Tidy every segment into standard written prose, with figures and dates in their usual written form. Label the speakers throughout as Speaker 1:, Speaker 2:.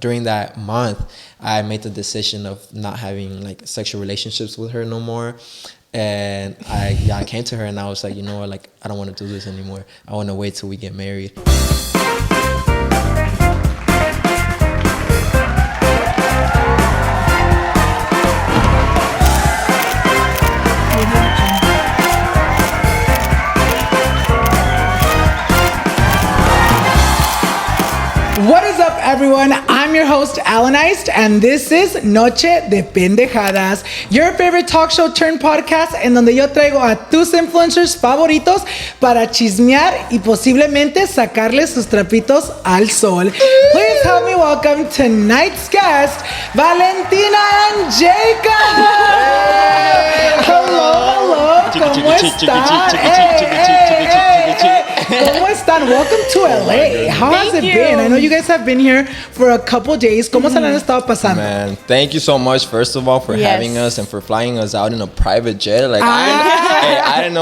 Speaker 1: during that month, I made the decision of not having like sexual relationships with her no more. And I came to her and I was like, you know what, like, I don't want to do this anymore. I want to wait till we get married.
Speaker 2: What is up, everyone? I'm your host, Alan Iced, and this is Noche de Pendejadas, your favorite talk show turned podcast, en donde yo traigo a tus influencers favoritos para chismear y posiblemente sacarles sus trapitos al sol. Please help me welcome tonight's guest, Valentina and Jayco. Hello. ¿Cómo están? ¿Cómo están? Welcome to LA. How has it been? I know you guys have been here for a couple days. ¿Cómo se la han estado pasando?
Speaker 1: Man, thank you so much, first of all, for having us and for flying us out in a private jet. Like, I didn't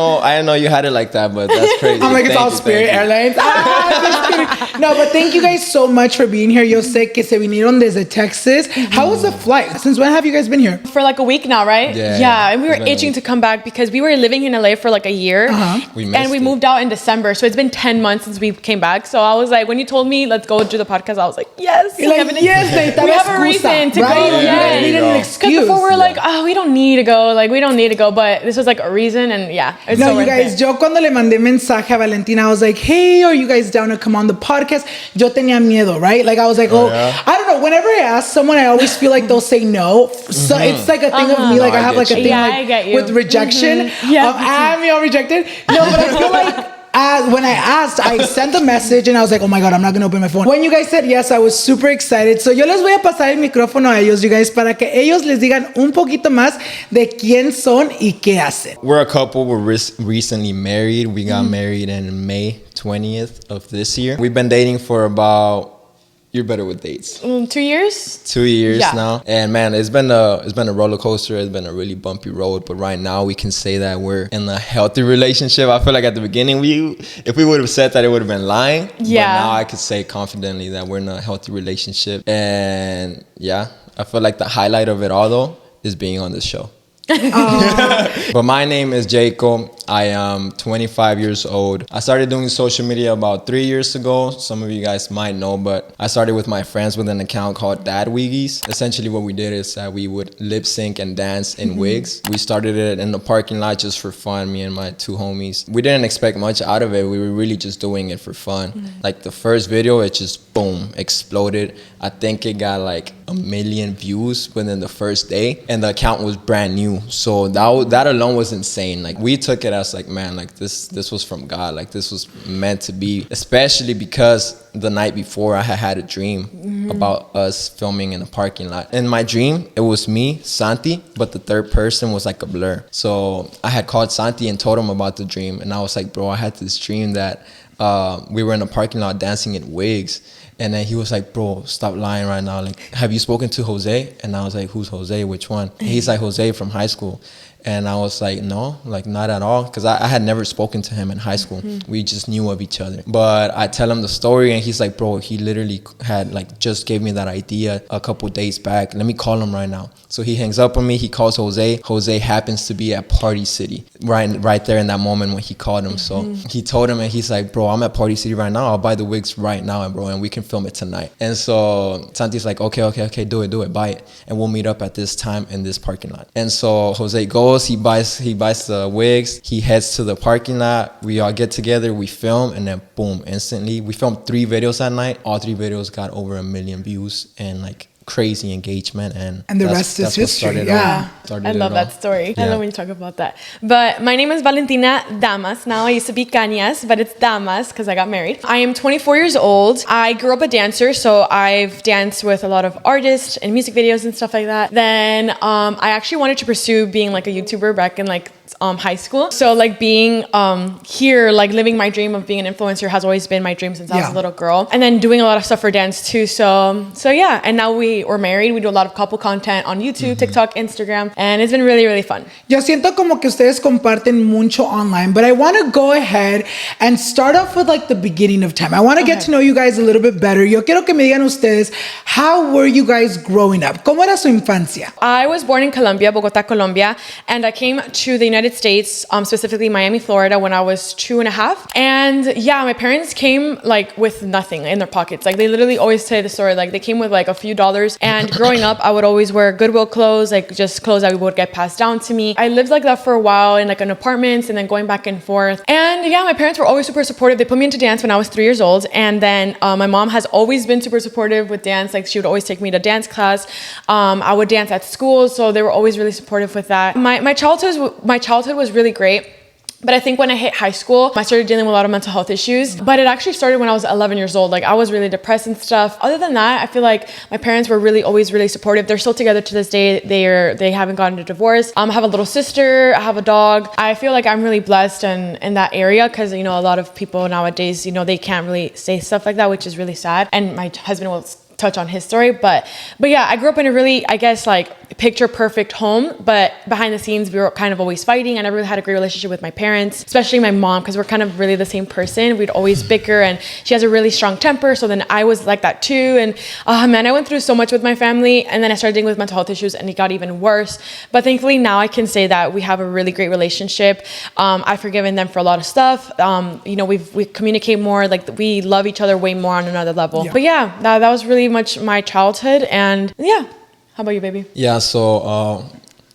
Speaker 1: know you had it like that, but that's crazy.
Speaker 2: I'm like, it's all Spirit Airlines. Just kidding. No, but thank you guys so much for being here. Yo sé que se vinieron desde Texas. How was the flight? Since when have you guys been here?
Speaker 3: For like a week now, right?
Speaker 1: Yeah.
Speaker 3: And we were itching to come back because we were living in LA for like a year. We moved out in December. So it's been 10 months since we came back. So I was like, when you told me, let's go do the podcast, I was like, yes.
Speaker 2: You're like, yes,
Speaker 3: we have a reason to
Speaker 2: right?
Speaker 3: go.
Speaker 2: Yeah, you need an excuse.
Speaker 3: Because before we're like, oh, we don't need to go. Like, we don't need to go. But this was like a reason. And yeah, it's
Speaker 2: no, you guys, yo cuando le mandé mensaje a Valentina, I was like, hey, are you guys down to come on the podcast? Yo tenía miedo, right? Like, I was like, I don't know. Whenever I ask someone, I always feel like they'll say no. So it's like a thing of me. Like, I have like a thing like with rejection. I'm all rejected. No, but I feel like when I asked, I sent a message and I was like, oh my God, I'm not going to open my phone. When you guys said yes, I was super excited. So yo les voy a pasar el micrófono a ellos, you guys, para que ellos les digan un poquito más de quién son y qué hacen.
Speaker 1: We're a couple. We're recently married. We got married in May 20th of this year. We've been dating for about... You're better with dates.
Speaker 3: 2 years?
Speaker 1: 2 years now. And man, it's been a roller coaster. It's been a really bumpy road. But right now we can say that we're in a healthy relationship. I feel like at the beginning, if we would have said that, it would have been lying.
Speaker 3: Yeah.
Speaker 1: But now I could say confidently that we're in a healthy relationship. And yeah, I feel like the highlight of it all though is being on this show. But my name is Jayco. I am 25 years old. I started doing social media about 3 years ago. Some of you guys might know, but I started with my friends with an account called Dad Wiggies. Essentially what we did is that we would lip sync and dance in wigs. We started it in the parking lot just for fun, me and my two homies. We didn't expect much out of it. We were really just doing it for fun. Like the first video, it just boom, exploded. I think it got like 1 million views within the first day, and the account was brand new. So that alone was insane. Like we took it as like, man, like this was from God. Like this was meant to be, especially because the night before I had a dream about us filming in a parking lot. In my dream, it was me, Santi, but the third person was like a blur. So I had called Santi and told him about the dream, and I was like, bro, I had this dream that we were in a parking lot dancing in wigs. And then he was like, bro, stop lying right now. Like, have you spoken to Jose? And I was like, who's Jose? Which one? And he's like, Jose from high school. And I was like, no, like not at all. Because I had never spoken to him in high school. We just knew of each other. But I tell him the story and he's like, bro, he literally had like just gave me that idea a couple days back. Let me call him right now. So he hangs up on me. He calls Jose. Jose happens to be at Party City right there in that moment when he called him. So he told him and he's like, bro, I'm at Party City right now. I'll buy the wigs right now, bro, and we can film it tonight. And so Santi's like, okay, do it, buy it. And we'll meet up at this time in this parking lot. And so Jose goes, he buys the wigs, he heads to the parking lot, we all get together, we film, and then boom, instantly. We filmed 3 videos that night. All 3 videos got over 1 million views and like crazy engagement, and
Speaker 2: the rest is history. I
Speaker 3: love that story. I love when you talk about that. But my name is Valentina Damas. Now I used to be Cañas, but it's Damas because I got married. I am 24 years old. I grew up a dancer, so I've danced with a lot of artists and music videos and stuff like that. Then I actually wanted to pursue being like a YouTuber back in like high school. So like being here, like living my dream of being an influencer has always been my dream since I was a little girl. And then doing a lot of stuff for dance too. So yeah. And now we're married. We do a lot of couple content on YouTube, TikTok, Instagram. And it's been really, really fun.
Speaker 2: Yo siento como que ustedes comparten mucho online, but I want to go ahead and start off with like the beginning of time. I want to get to know you guys a little bit better. Yo quiero que me digan ustedes, how were you guys growing up? ¿Cómo era su infancia?
Speaker 3: I was born in Colombia, Bogota, Colombia, and I came to the United States, specifically Miami, Florida, when I was 2.5. And yeah, my parents came like with nothing in their pockets. Like they literally always say the story, like they came with like a few dollars. And growing up, I would always wear Goodwill clothes, like just clothes that would get passed down to me. I lived like that for a while in like an apartment and then going back and forth. And yeah, my parents were always super supportive. They put me into dance when I was 3 years old. And then my mom has always been super supportive with dance. Like she would always take me to dance class. I would dance at school. So they were always really supportive with that. My childhood was really great. But I think when I hit high school, I started dealing with a lot of mental health issues. But it actually started when I was 11 years old. Like I was really depressed and stuff. Other than that, I feel like my parents were always really supportive. They're still together to this day. They haven't gotten a divorce. I have a little sister. I have a dog. I feel like I'm really blessed in that area because, you know, a lot of people nowadays, you know, they can't really say stuff like that, which is really sad. And my husband will touch on his story, but yeah, I grew up in a really, I guess, like picture perfect home, but behind the scenes we were kind of always fighting. I never really had a great relationship with my parents, especially my mom, because we're kind of really the same person. We'd always bicker, and she has a really strong temper, so then I was like that too. And man, I went through so much with my family, and then I started dealing with mental health issues, and it got even worse. But thankfully now I can say that we have a really great relationship. I've forgiven them for a lot of stuff. You know, we communicate more, like we love each other way more on another level. But yeah, that was really much my childhood. And yeah, how about you, baby?
Speaker 1: Yeah, so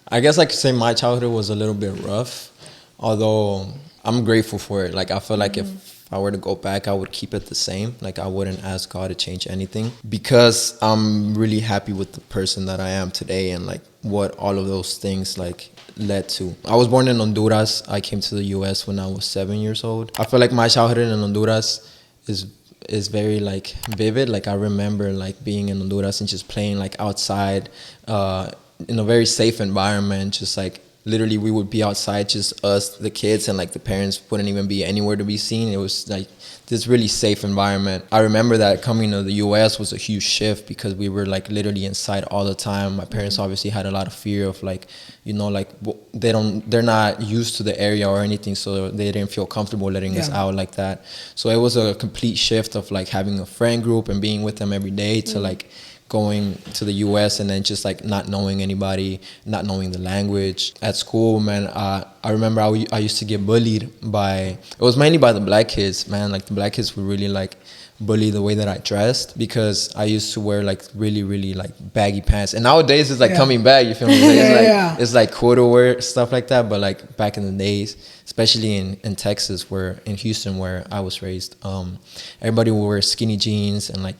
Speaker 1: I guess I could say my childhood was a little bit rough, although I'm grateful for it. Like I feel like if I were to go back, I would keep it the same. Like I wouldn't ask God to change anything, because I'm really happy with the person that I am today and like what all of those things like led to. I was born in Honduras. I came to the US when I was 7 years old. I feel like my childhood in Honduras is very like vivid. Like I remember like being in Honduras and just playing like outside in a very safe environment. Just like literally we would be outside, just us, the kids, and like the parents wouldn't even be anywhere to be seen. It was like this really safe environment. I remember that coming to the US was a huge shift because we were like literally inside all the time. My parents obviously had a lot of fear of like, you know, like they're not used to the area or anything, so they didn't feel comfortable letting us out like that. So it was a complete shift of like having a friend group and being with them every day to like going to the US and then just like not knowing anybody, not knowing the language. At school, man, I remember I used to get bullied it was mainly by the black kids, man. Like the black kids would really like bully the way that I dressed because I used to wear like really, really like baggy pants. And nowadays it's like coming back, you feel me? It's like cool to wear stuff like that. But like back in the days, especially in Texas, in Houston, where I was raised, everybody would wear skinny jeans and like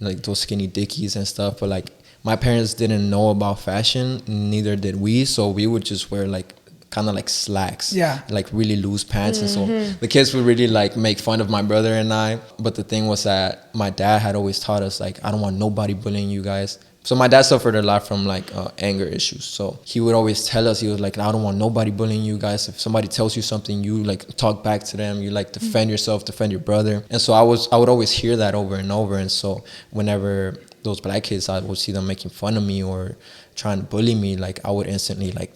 Speaker 1: those skinny dickies and stuff. But like my parents didn't know about fashion, neither did we, so we would just wear like kind of like slacks, like really loose pants. And so the kids would really like make fun of my brother and I. But the thing was that my dad had always taught us like, I don't want nobody bullying you guys. So my dad suffered a lot from like anger issues. So he would always tell us, he was like, I don't want nobody bullying you guys. If somebody tells you something, you like talk back to them. You like defend yourself, defend your brother. And so I would always hear that over and over. And so whenever those black kids, I would see them making fun of me or trying to bully me, like I would instantly like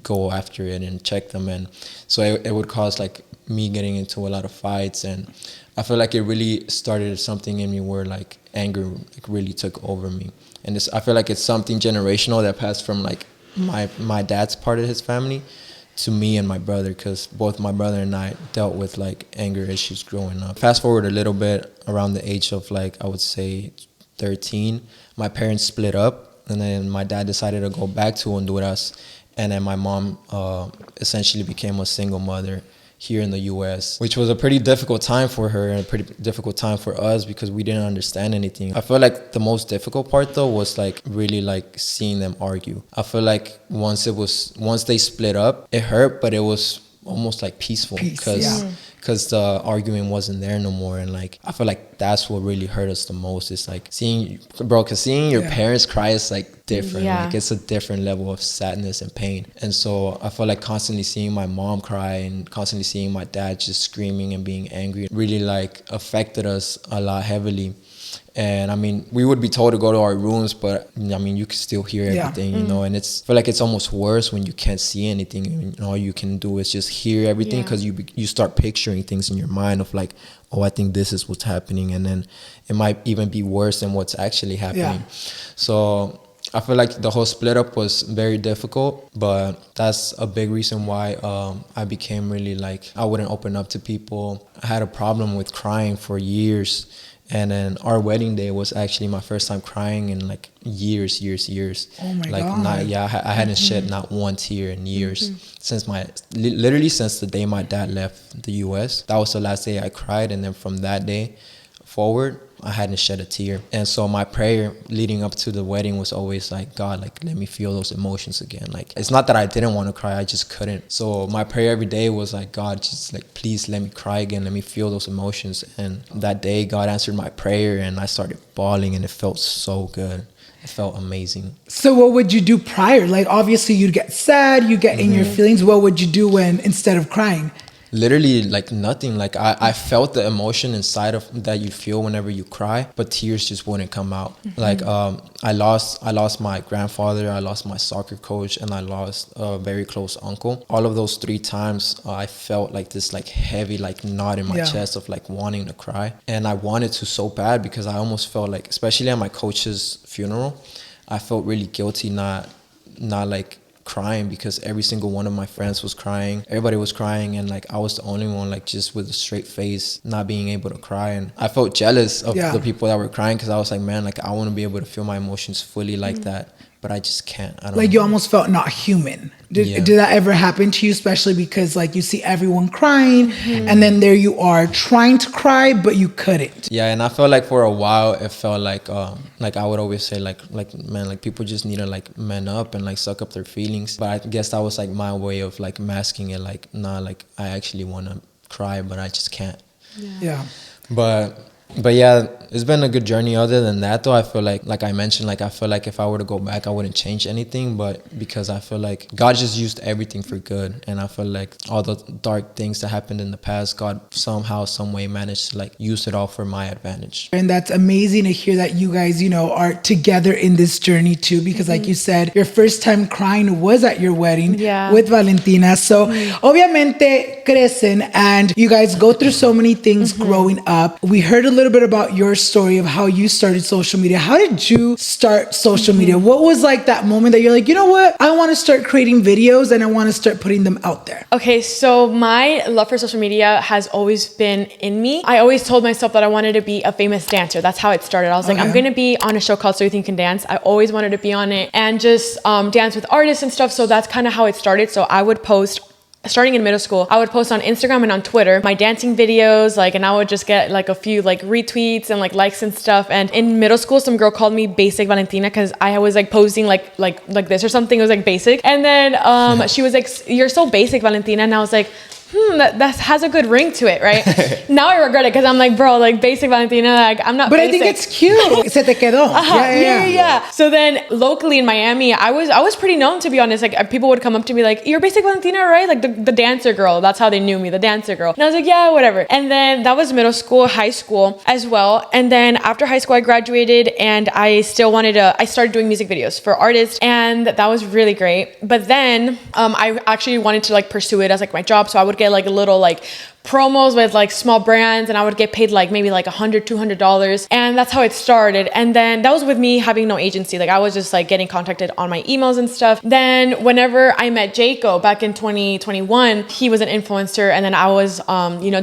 Speaker 1: go after it and check them. And so it would cause like me getting into a lot of fights. And I feel like it really started something in me where like anger like really took over me. And I feel like it's something generational that passed from like my dad's part of his family to me and my brother, because both my brother and I dealt with like anger issues growing up. Fast forward a little bit, around the age of like, I would say 13, my parents split up, and then my dad decided to go back to Honduras, and then my mom essentially became a single mother here in the US, which was a pretty difficult time for her and a pretty difficult time for us because we didn't understand anything. I feel like the most difficult part though was like really like seeing them argue. I feel like once they split up, it hurt, but it was almost like peaceful
Speaker 2: Peace,
Speaker 1: because the arguing wasn't there no more. And like I feel like that's what really hurt us the most. It's like seeing your parents cry is like different. Like it's a different level of sadness and pain. And so I feel like constantly seeing my mom cry and constantly seeing my dad just screaming and being angry really like affected us a lot heavily. And I mean, we would be told to go to our rooms, but I mean, you can still hear everything, you know, and I feel like it's almost worse when you can't see anything and all you can do is just hear everything, because you start picturing things in your mind of like, oh, I think this is what's happening. And then it might even be worse than what's actually happening. So I feel like the whole split up was very difficult, but that's a big reason why I became really like, I wouldn't open up to people. I had a problem with crying for years. And then our wedding day was actually my first time crying in like years.
Speaker 2: Oh my
Speaker 1: God. I hadn't shed not one tear in years since literally since the day my dad left the US. That was the last day I cried. And then from that day forward, I hadn't shed a tear. And so my prayer leading up to the wedding was always like, God, like, let me feel those emotions again. Like, it's not that I didn't want to cry, I just couldn't. So my prayer every day was like, God, just like, please let me cry again. Let me feel those emotions. And that day, God answered my prayer and I started bawling and it felt so good. It felt amazing.
Speaker 2: So what would you do prior? Like, obviously you'd get sad, you get in your feelings. What would you do instead of crying?
Speaker 1: Literally like nothing. Like I felt the emotion inside of that you feel whenever you cry, but tears just wouldn't come out. Like I lost my grandfather, I lost my soccer coach, and I lost a very close uncle. All of those 3 times I felt like this like heavy like knot in my chest of like wanting to cry. And I wanted to so bad because I almost felt like, especially at my coach's funeral, I felt really guilty not like crying, because every single one of my friends was crying, everybody was crying, and like I was the only one like just with a straight face not being able to cry. And I felt jealous of the people that were crying, because I was like, man, like I want to be able to feel my emotions fully like that, but I just can't. I don't know.
Speaker 2: You almost felt not human. Did that ever happen to you, especially because like you see everyone crying and then there you are trying to cry but you couldn't?
Speaker 1: Yeah, and I felt like for a while it felt like I would always say like man, like people just need to like man up and like suck up their feelings. But I guess that was like my way of like masking it, like nah, like I actually want to cry but I just can't. But yeah, it's been a good journey. Other than that, though, I feel like I mentioned, like I feel like if I were to go back, I wouldn't change anything. But because I feel like God just used everything for good, and I feel like all the dark things that happened in the past, God somehow, some way managed to like use it all for my advantage.
Speaker 2: And that's amazing to hear that you guys, you know, are together in this journey too. Because like you said, your first time crying was at your wedding with Valentina. So obviamente crecen, and you guys go through so many things growing up. We heard a little bit about your story of how you started social media. How did you start social media? What was like that moment that you're like, you know what? I want to start creating videos and I want to start putting them out there.
Speaker 3: Okay, so my love for social media has always been in me. I always told myself that I wanted to be a famous dancer. That's how it started. I was like, I'm going to be on a show called So You Think You Can Dance. I always wanted to be on it and just dance with artists and stuff. So that's kind of how it started. So I would post, starting in middle school, I would post on Instagram and on Twitter my dancing videos, like, and I would just get like a few like retweets and like likes and stuff. And in middle school, some girl called me Basic Valentina because I was like posting like this or something. It was like basic. And then she was like, "You're so basic, Valentina." And I was like, that has a good ring to it, right? Now I regret it because I'm like, bro, like Basic Valentina, like I'm not.
Speaker 2: But
Speaker 3: basic.
Speaker 2: I think it's cute. Se te quedó.
Speaker 3: Yeah. So then locally in Miami, I was pretty known, to be honest. Like people would come up to me like, "You're Basic Valentina, right?" Like the dancer girl. That's how they knew me, the dancer girl. And I was like, yeah, whatever. And then that was middle school, high school as well. And then after high school, I graduated and I started doing music videos for artists, and that was really great. But then I actually wanted to like pursue it as like my job. So I would get like a little like promos with like small brands, and I would get paid like maybe like $100-$200, and that's how it started. And then that was with me having no agency. Like I was just like getting contacted on my emails and stuff. Then whenever I met Jayco back in 2021, he was an influencer, and then I was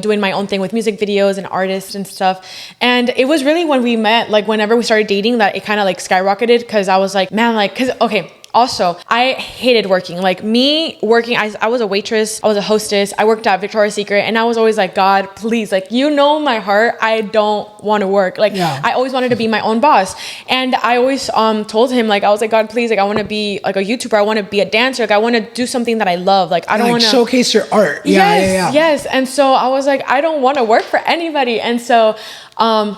Speaker 3: doing my own thing with music videos and artists and stuff. And it was really when we met, like whenever we started dating, that it kind of like skyrocketed, because I was like, man, like, because okay, Also, I hated working. Like me working, I was a waitress, I was a hostess, I worked at Victoria's Secret, and I was always like, God, please, like, you know my heart, I don't want to work. Like, I always wanted to be my own boss. And I always told him, like, I was like, God, please, like, I want to be like a YouTuber, I want to be a dancer, like, I want to do something that I love. Like, I don't want to
Speaker 2: showcase your art.
Speaker 3: Yes. And so I was like, I don't want to work for anybody. And so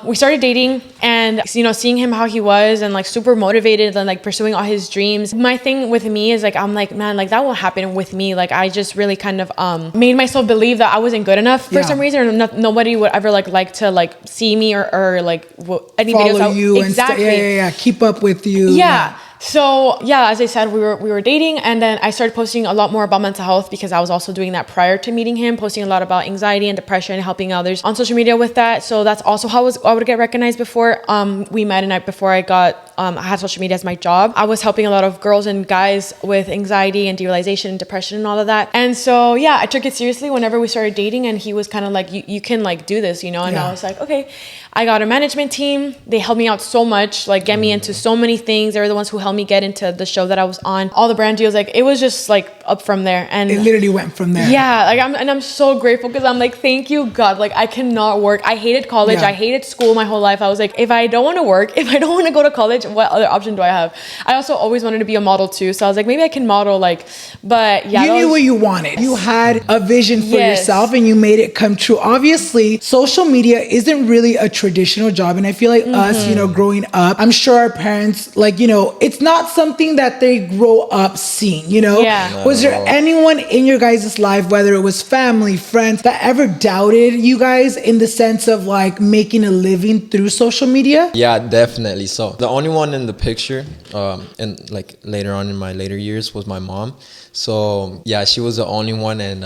Speaker 3: we started dating, and seeing him how he was, and like super motivated and like pursuing all his dreams. My thing with me is like, I'm like, man, like that won't happen with me. Like I just really kind of made myself believe that I wasn't good enough for some reason, or nobody would ever like to like see me or like any
Speaker 2: follow
Speaker 3: videos
Speaker 2: you
Speaker 3: exactly.
Speaker 2: And keep up with you.
Speaker 3: So as I said, we were dating, and then I started posting a lot more about mental health because I was also doing that prior to meeting him, posting a lot about anxiety and depression, helping others on social media with that. So that's also how I would get recognized before we met, and before I had social media as my job. I was helping a lot of girls and guys with anxiety and derealization and depression and all of that. And so I took it seriously whenever we started dating, and he was kind of like, you can like do this, and I was like, okay. I got a management team. They helped me out so much, like get me into so many things. They were the ones who helped me get into the show that I was on, all the brand deals. Like it was just like up from there, and
Speaker 2: it literally went from there.
Speaker 3: Like I'm so grateful, because I'm like, thank you, God. Like I cannot work. I hated college. I hated school my whole life. I was like, if I don't want to work, if I don't want to go to college, what other option do I have? I also always wanted to be a model too, so I was like, maybe I can model. But you
Speaker 2: knew what you wanted. You had a vision for yourself, and you made it come true. Obviously, social media isn't really a traditional job, and I feel like us, growing up, I'm sure our parents, like, it's not something that they grow up seeing, Was there anyone in your guys' life, whether it was family, friends, that ever doubted you guys in the sense of like making a living through social media?
Speaker 1: Yeah, definitely. So the only one in the picture, and like later on in my later years, was my mom. So she was the only one, and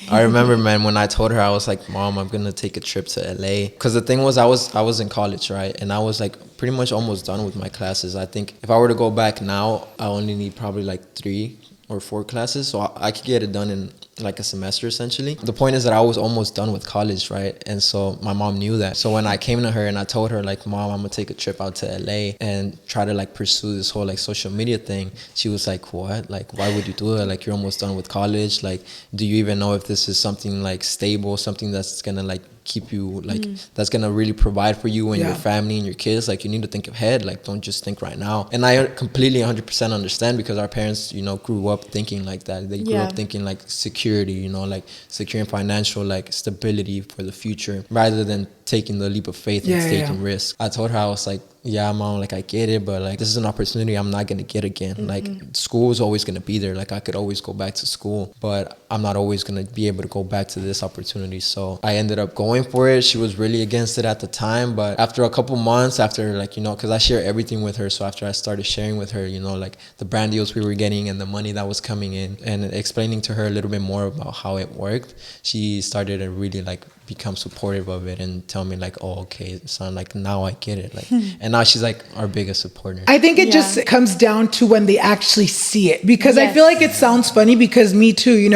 Speaker 1: I remember, man, when I told her, I was like, Mom, I'm gonna take a trip to LA. Because the thing was, I was in college, right? And I was like pretty much almost done with my classes. I think if I were to go back now, I only need probably like 3 or 4 classes, so I could get it done in like a semester essentially. The point is that I was almost done with college, right? And so my mom knew that. So when I came to her and I told her like, Mom, I'm gonna take a trip out to LA and try to like pursue this whole like social media thing, she was like, what? Like, why would you do it? Like, you're almost done with college. Like, do you even know if this is something like stable, something that's gonna like keep you like that's gonna really provide for you and your family and your kids? Like, you need to think ahead. Like, don't just think right now. And I completely 100% understand, because our parents, grew up thinking like that. They grew up thinking like security, like securing financial like stability for the future, rather than taking the leap of faith and taking risks. I told her, I was like, yeah, Mom, like I get it, but like this is an opportunity I'm not gonna get again. Like, school is always gonna be there. Like, I could always go back to school, but I'm not always gonna be able to go back to this opportunity. So I ended up going for it. She was really against it at the time, but after a couple months, after like, because I share everything with her, so after I started sharing with her, like the brand deals we were getting and the money that was coming in, and explaining to her a little bit more about how it worked, she started to really like become supportive of it and tell me like, oh, okay, son, like now I get it. Like, and now she's like our biggest supporter.
Speaker 2: I think it just comes down to when they actually see it, because I feel like it sounds funny, because me too,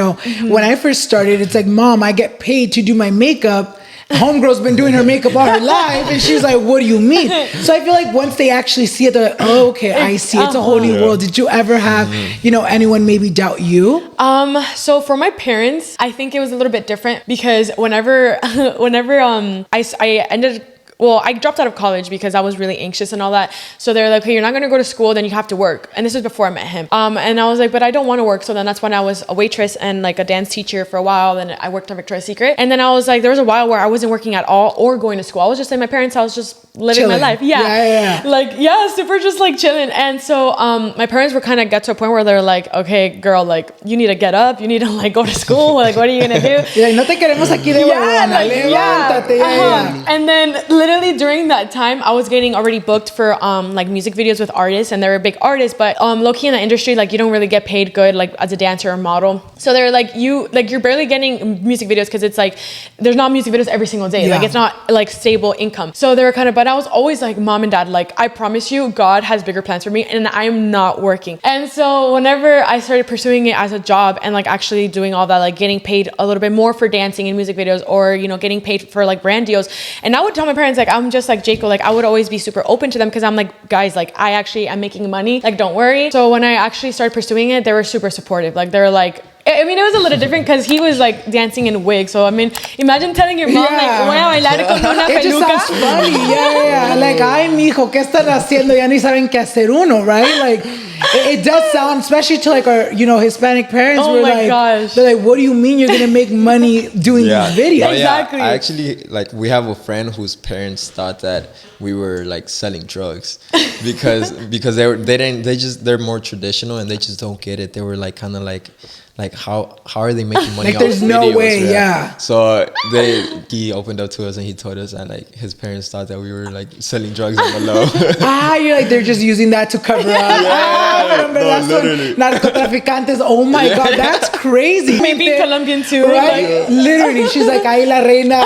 Speaker 2: when I first started, it's like, Mom, I get paid to do my makeup. Homegirl's been doing her makeup all her life, and she's like, what do you mean? So I feel like once they actually see it, they're like, oh, okay, I see. It's a whole new world. Did you ever have, anyone maybe doubt you?
Speaker 3: So for my parents, I think it was a little bit different, because whenever I ended well, I dropped out of college because I was really anxious and all that. So they're like, okay, you're not going to go to school, then you have to work. And this was before I met him. And I was like, but I don't want to work. So then that's when I was a waitress and like a dance teacher for a while. Then I worked at Victoria's Secret. And then I was like, there was a while where I wasn't working at all or going to school. I was just in my parents' house, just living my life. Super just like chilling. And so my parents were kind of got to a point where they're like, okay, girl, like you need to get up. You need to like go to school. Like, what are you going to do?
Speaker 2: No te queremos aquí de levántate.
Speaker 3: And then literally during that time, I was getting already booked for like music videos with artists, and they were big artists, but low-key in the industry, like you don't really get paid good like as a dancer or model. So they're like, you're barely getting music videos because it's like there's not music videos every single day. Like it's not like stable income. So they were kind of, but I was always like, Mom and Dad, like I promise you, God has bigger plans for me, and I am not working. And so whenever I started pursuing it as a job and like actually doing all that, like getting paid a little bit more for dancing in music videos, or getting paid for like brand deals, and I would tell my parents, parents, like, I'm just like Jayco, like, I would always be super open to them because I'm like, guys, like, I'm making money, like, don't worry. So when I actually started pursuing it, they were super supportive. Like, they were like, I mean, it was a little different because he was like dancing in wigs. So I mean, imagine telling your mom like, voy a bailar con una
Speaker 2: It just
Speaker 3: peluca.
Speaker 2: sounds funny. Yeah. Like, ay, mijo, ¿qué están haciendo? Ya ni saben qué hacer uno, right? Like, it does sound, especially to like our, Hispanic parents.
Speaker 3: Oh my gosh.
Speaker 2: They're like, what do you mean you're gonna make money doing these videos?
Speaker 1: No,
Speaker 3: Exactly.
Speaker 1: I actually, like, we have a friend whose parents thought that we were like selling drugs because they're more traditional and they just don't get it. They were like kind of like how are they making money?
Speaker 2: Like, there's no
Speaker 1: videos,
Speaker 2: way, yeah.
Speaker 1: So he opened up to us and he told us that like his parents thought that we were like selling drugs on the low.
Speaker 2: You're like, they're just using that to cover up.
Speaker 1: Literally.
Speaker 2: Narcotraficantes. Oh my God, that's crazy.
Speaker 3: Maybe Colombian too.
Speaker 2: Right?
Speaker 3: Like,
Speaker 2: Literally, she's like, ay, la reina.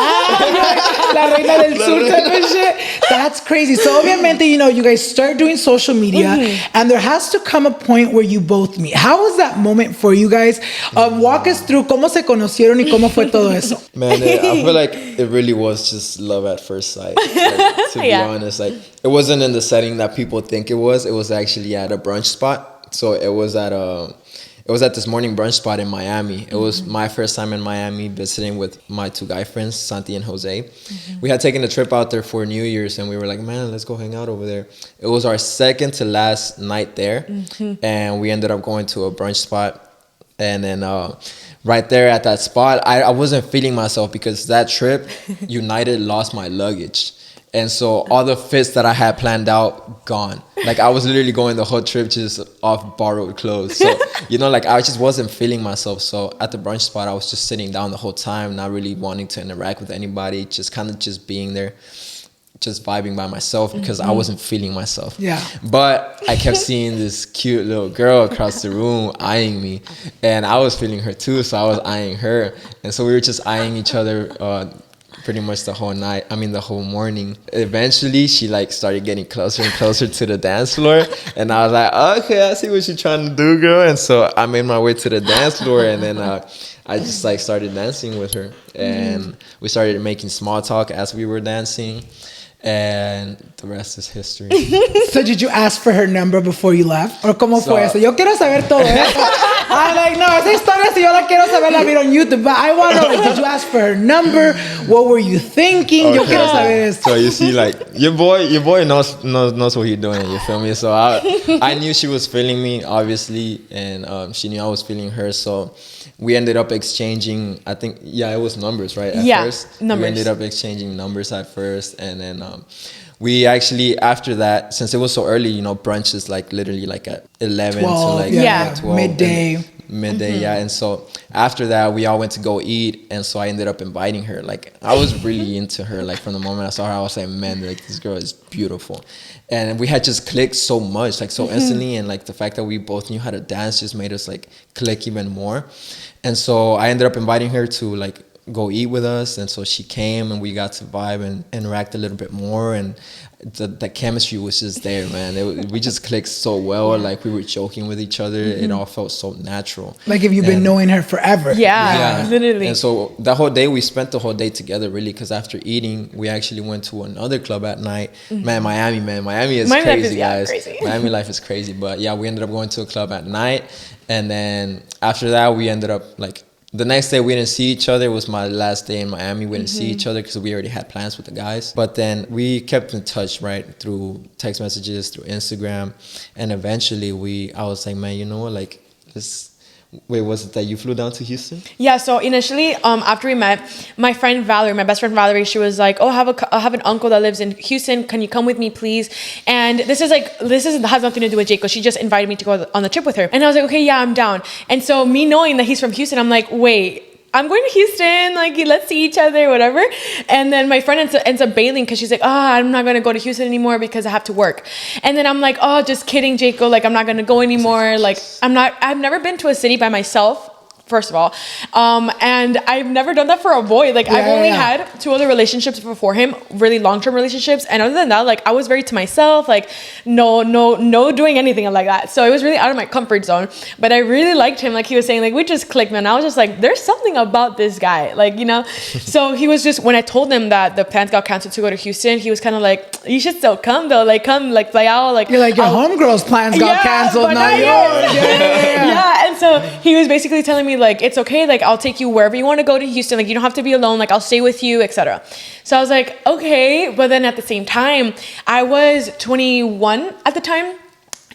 Speaker 2: La reina del sur type of shit. That's crazy. So obviamente, you guys start doing social media and there has to come a point where you both meet. How was that moment for you guys? Walk us through cómo se conocieron y cómo fue todo eso.
Speaker 1: Man, I feel like it really was just love at first sight. Like, to be honest, like, it wasn't in the setting that people think it was. It was actually at a brunch spot. So it was at this morning brunch spot in Miami. It was my first time in Miami visiting with my two guy friends, Santi and Jose. We had taken a trip out there for New Year's and we were like, man, let's go hang out over there. It was our second to last night there. And we ended up going to a brunch spot. And then right there at that spot, I wasn't feeling myself because that trip, United lost my luggage. And so all the fits that I had planned out, gone. Like, I was literally going the whole trip just off borrowed clothes. So, like, I just wasn't feeling myself. So at the brunch spot, I was just sitting down the whole time, not really wanting to interact with anybody, just kind of just being there, just vibing by myself because I wasn't feeling myself.
Speaker 2: Yeah.
Speaker 1: But I kept seeing this cute little girl across the room eyeing me. And I was feeling her too, so I was eyeing her. And so we were just eyeing each other pretty much the whole morning. Eventually, she like started getting closer and closer to the dance floor. And I was like, okay, I see what you're trying to do, girl. And so I made my way to the dance floor and then I just like started dancing with her. And we started making small talk as we were dancing. And the rest is history.
Speaker 2: So did you ask for her number before you left? ¿O cómo fue eso? Yo quiero saber todo eso. I'm like, no, esa historia si yo la quiero saber la miro on YouTube. But I want to know, like, did you ask for her number? What were you thinking?
Speaker 1: Okay.
Speaker 2: Yo quiero saber eso.
Speaker 1: So you see, like, your boy knows what he's doing, you feel me? So I knew she was feeling me, obviously, and she knew I was feeling her. So we ended up exchanging, I think, it was numbers, right? At first.
Speaker 3: Numbers.
Speaker 1: We ended up exchanging numbers at first. And then we actually, after that, since it was so early, brunch is like literally like at 11
Speaker 2: 12,
Speaker 1: to like 12.
Speaker 2: Midday.
Speaker 1: Yeah. And so after that, we all went to go eat. And so I ended up inviting her. Like, I was really into her. Like, from the moment I saw her, I was like, man, like, this girl is beautiful. And we had just clicked so much, like, so instantly. And like the fact that we both knew how to dance just made us like click even more. And so I ended up inviting her to like go eat with us. And so she came and we got to vibe and interact a little bit more. And the chemistry was just there, man. We just clicked so well. Like, we were joking with each other. It all felt so natural.
Speaker 2: Like if you've been knowing her forever.
Speaker 3: Yeah, literally.
Speaker 1: And so that whole day, we spent the whole day together, really, because after eating, we actually went to another club at night. Man, Miami is crazy, guys.
Speaker 3: Crazy.
Speaker 1: Miami life is crazy. But yeah, we ended up going to a club at night. And then after that, we ended up like, the next day we didn't see each other. It was my last day in Miami. We didn't see each other because we already had plans with the guys. But then we kept in touch, right, through text messages, through Instagram. And eventually I was like, man, you know what, like, wait, was it that you flew down to Houston? Yeah,
Speaker 3: so initially, after we met, my friend Valerie, my best friend Valerie, she was like, oh, I have an uncle that lives in Houston. Can you come with me, please? And this has nothing to do with Jayco. She just invited me to go on the trip with her. And I was like, okay, yeah, I'm down. And so me knowing that he's from Houston, I'm like, wait, I'm going to Houston, like, let's see each other, whatever. And then my friend ends up bailing because she's like, I'm not going to go to Houston anymore because I have to work. And then I'm like, oh, just kidding, Jayco. Like, I'm not going to go anymore. Like, I've never been to a city by myself first of all. And I've never done that for a boy. Like I've only had 2 other relationships before him, really long-term relationships. And other than that, like I was very to myself, like no doing anything like that. So it was really out of my comfort zone, but I really liked him. Like he was saying, like we just clicked, man. I was just like, there's something about this guy, like, you know? So he was just, when I told him that the plans got canceled to go to Houston, he was kind of like, you should still come though. Like come, like fly out. Like
Speaker 2: you're like, your homegirl's plans got canceled, not yours.
Speaker 3: Yeah. And so he was basically telling me like, it's okay. Like I'll take you wherever you want to go to Houston. Like you don't have to be alone. Like I'll stay with you, etc. So I was like, okay. But then at the same time, I was 21 at the time.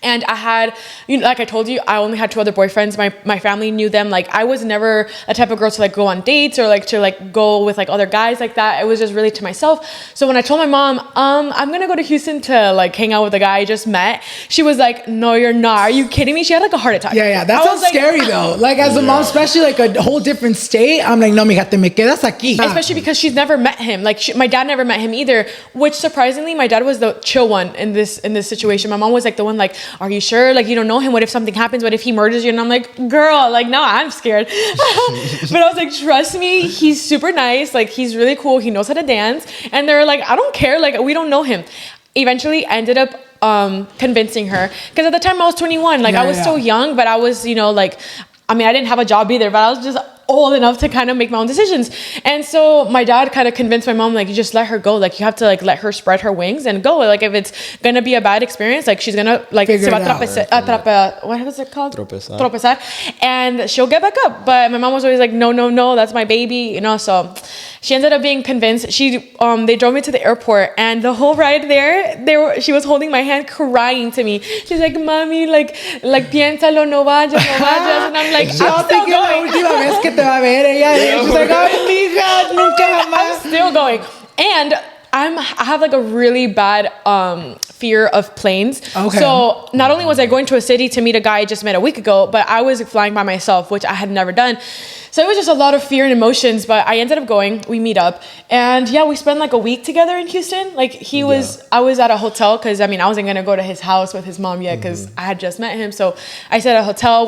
Speaker 3: And I had, you know, like I told you, I only had 2 other boyfriends. My family knew them. Like I was never a type of girl to like go on dates or like to like go with like other guys like that. It was just really to myself. So when I told my mom, I'm gonna go to Houston to like hang out with a guy I just met, she was like, no, you're not. Are you kidding me? She had like a heart attack.
Speaker 2: Yeah. That sounds scary though. Like as a mom, especially like a whole different state. I'm like, no, mija, te me quedas aquí.
Speaker 3: Especially because she's never met him. Like my dad never met him either. Which surprisingly, my dad was the chill one in this situation. My mom was like the one like, are you sure? Like you don't know him. What if something happens? What if he murders you? And I'm like, girl, like no, I'm scared. But I was like, trust me, he's super nice. Like he's really cool. He knows how to dance. And they're like, I don't care. Like we don't know him. Eventually, I ended up convincing her because at the time I was 21. Like I was so young, but I was, you know, like I mean, I didn't have a job either, but I was just old enough to kind of make my own decisions. And so my dad kind of convinced my mom, like, you just let her go. Like, you have to, like, let her spread her wings and go. Like, if it's going to be a bad experience, like, she's going to, like, se va what was it called? Tropezar. And she'll get back up. But my mom was always like, no, that's my baby, you know? So she ended up being convinced. They drove me to the airport, and the whole ride there, she was holding my hand, crying to me. She's like, mami, like, piénsalo, no vayas. And I'm like, I'm still going.
Speaker 2: Te va a ver ella. She's like, oh, mija, nunca jamás.
Speaker 3: I'm still going. And I have like a really bad fear of planes. Okay. So not only was I going to a city to meet a guy I just met a week ago, but I was flying by myself, which I had never done. So it was just a lot of fear and emotions, but I ended up going. We meet up, and we spent like a week together in Houston. Like I was at a hotel because I wasn't gonna go to his house with his mom yet because I had just met him. So I stayed at a hotel.